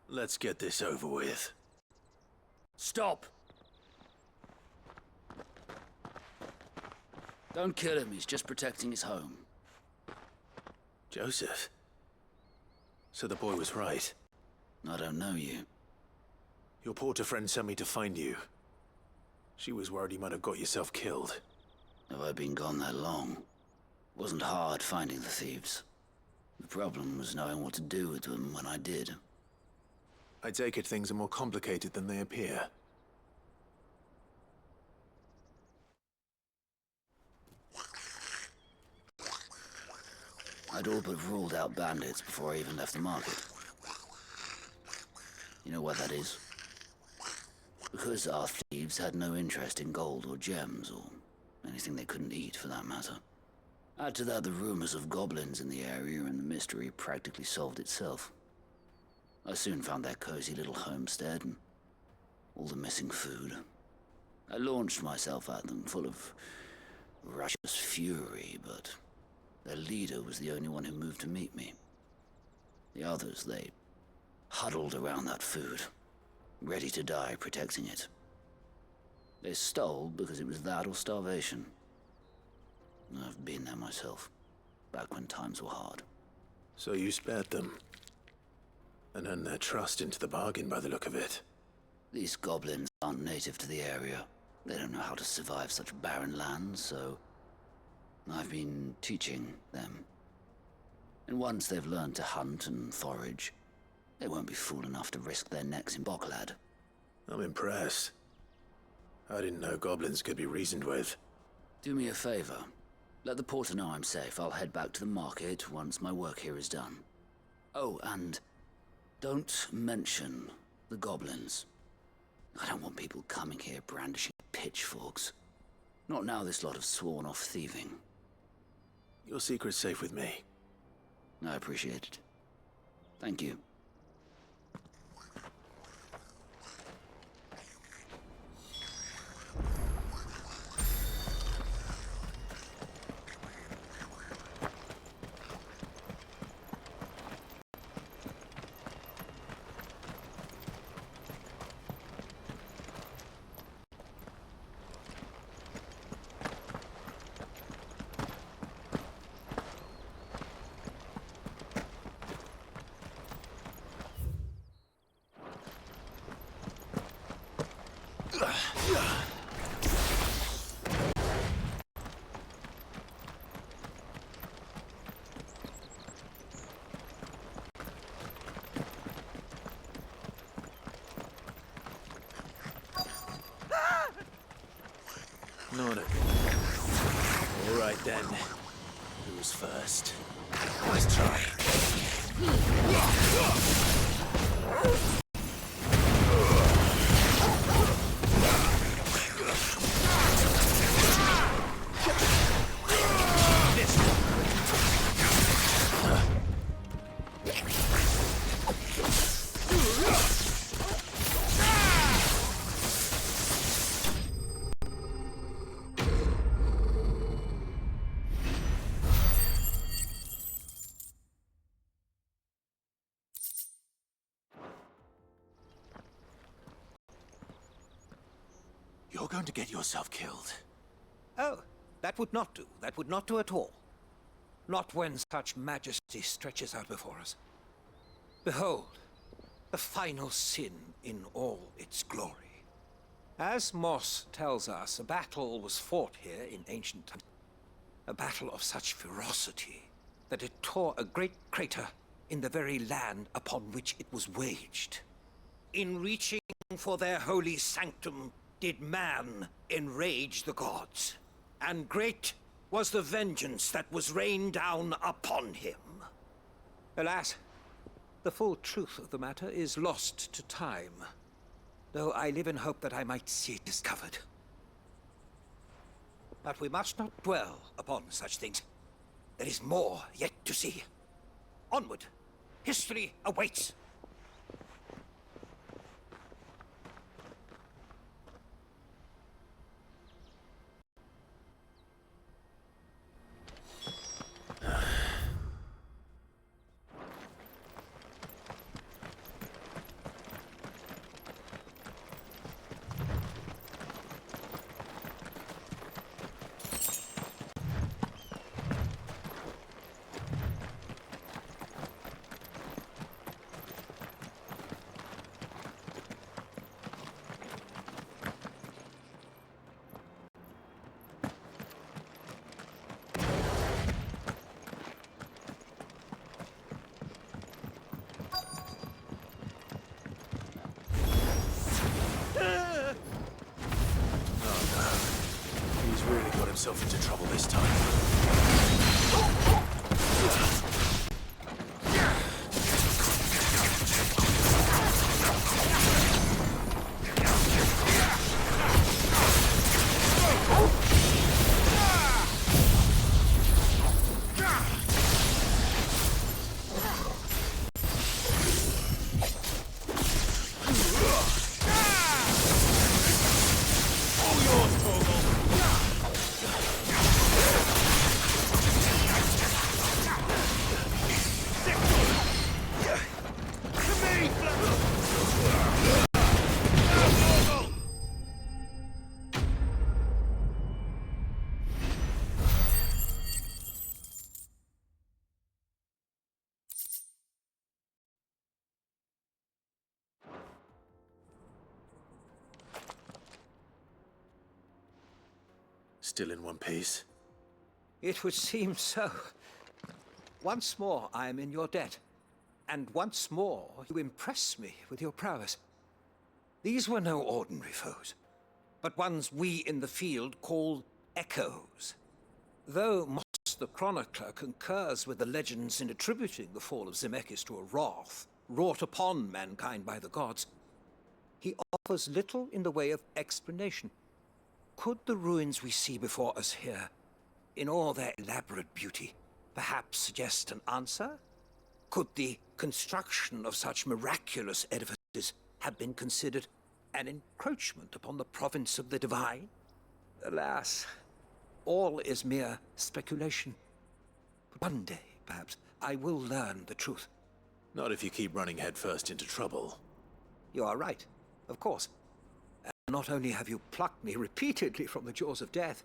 S2: Let's get this over with.
S14: Stop! Don't kill him, he's just protecting his home.
S2: Joseph? So the boy was right.
S14: I don't know you.
S2: Your porter friend sent me to find you. She was worried you might have got yourself killed.
S14: Have I been gone that long? It wasn't hard finding the thieves. The problem was knowing what to do with them when I did.
S2: I take it things are more complicated than they appear.
S14: I'd all but ruled out bandits before I even left the market. You know why that is? Because our thieves had no interest in gold or gems, or anything they couldn't eat for that matter. Add to that the rumors of goblins in the area, and the mystery practically solved itself. I soon found their cozy little homestead and all the missing food. I launched myself at them, full of righteous fury, but their leader was the only one who moved to meet me. The others, they huddled around that food, ready to die protecting it. They stole because it was that or starvation. I've been there myself, back when times were hard.
S2: So you spared them? And earned their trust into the bargain by the look of it.
S14: These goblins aren't native to the area. They don't know how to survive such barren lands, so I've been teaching them. And once they've learned to hunt and forage, they won't be fool enough to risk their necks in Bocklad.
S2: I'm impressed. I didn't know goblins could be reasoned with.
S14: Do me a favor. Let the porter know I'm safe. I'll head back to the market once my work here is done. Oh, and don't mention the goblins. I don't want people coming here brandishing pitchforks. Not now this lot have sworn off thieving.
S2: Your secret's safe with me.
S14: I appreciate it. Thank you.
S2: Not a... All right then. Who's first? Let's try.
S11: You're going to get yourself killed. Oh, that would not do. That would not do at all. Not when such majesty stretches out before us. Behold, the final sin in all its glory. As Moss tells us, a battle was fought here in ancient times. A battle of such ferocity that it tore a great crater in the very land upon which it was waged. In reaching for their holy sanctum, did man enrage the gods, and great was the vengeance that was rained down upon him. Alas, the full truth of the matter is lost to time, though I live in hope that I might see it discovered. But we must not dwell upon such things. There is more yet to see. Onward, history awaits.
S2: Himself into trouble this time. Still in one piece?
S11: It would seem so. Once more I am in your debt. And once more you impress me with your prowess. These were no ordinary foes, but ones we in the field call echoes. Though Moss the chronicler concurs with the legends in attributing the fall of Zemeckis to a wrath wrought upon mankind by the gods, he offers little in the way of explanation. Could the ruins we see before us here, in all their elaborate beauty, perhaps suggest an answer? Could the construction of such miraculous edifices have been considered an encroachment upon the province of the divine? Alas, all is mere speculation. But one day, perhaps, I will learn the truth.
S2: Not if you keep running headfirst into trouble.
S11: You are right, of course. And not only have you plucked me repeatedly from the jaws of death,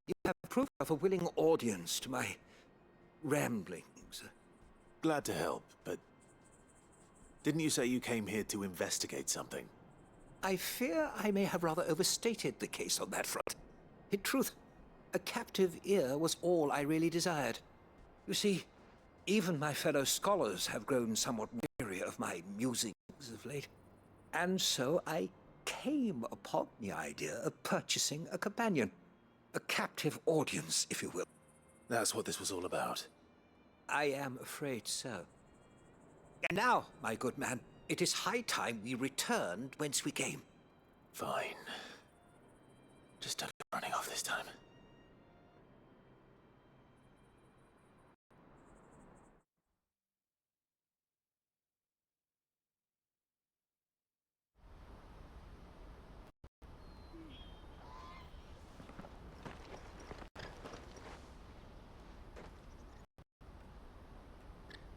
S11: you have proved of a willing audience to my ramblings.
S2: Glad to help, but didn't you say you came here to investigate something?
S11: I fear I may have rather overstated the case on that front. In truth, a captive ear was all I really desired. You see, even my fellow scholars have grown somewhat weary of my musings of late. And so I came upon the idea of purchasing a companion. A captive audience, if you will.
S2: That's what this was all about.
S11: I am afraid so. And now, my good man, it is high time we returned whence we came.
S2: Fine. Just don't be running off this time.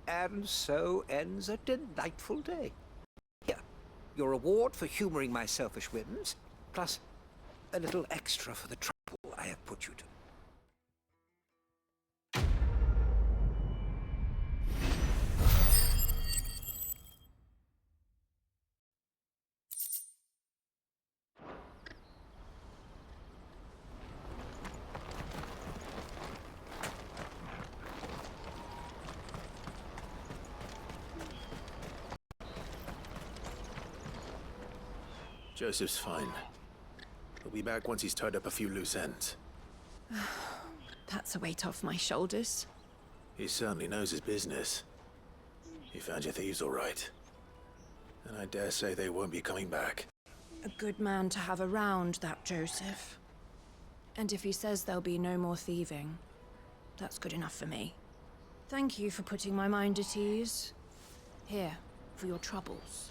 S11: And so ends a delightful day. Here, your reward for humoring my selfish whims, plus a little extra for the trouble I have put you to.
S2: Joseph's fine. He'll be back once he's tied up a few loose ends.
S5: That's a weight off my shoulders.
S2: He certainly knows his business. He found your thieves all right. And I dare say they won't be coming back.
S5: A good man to have around, that Joseph. And if he says there'll be no more thieving, that's good enough for me. Thank you for putting my mind at ease. Here, for your troubles.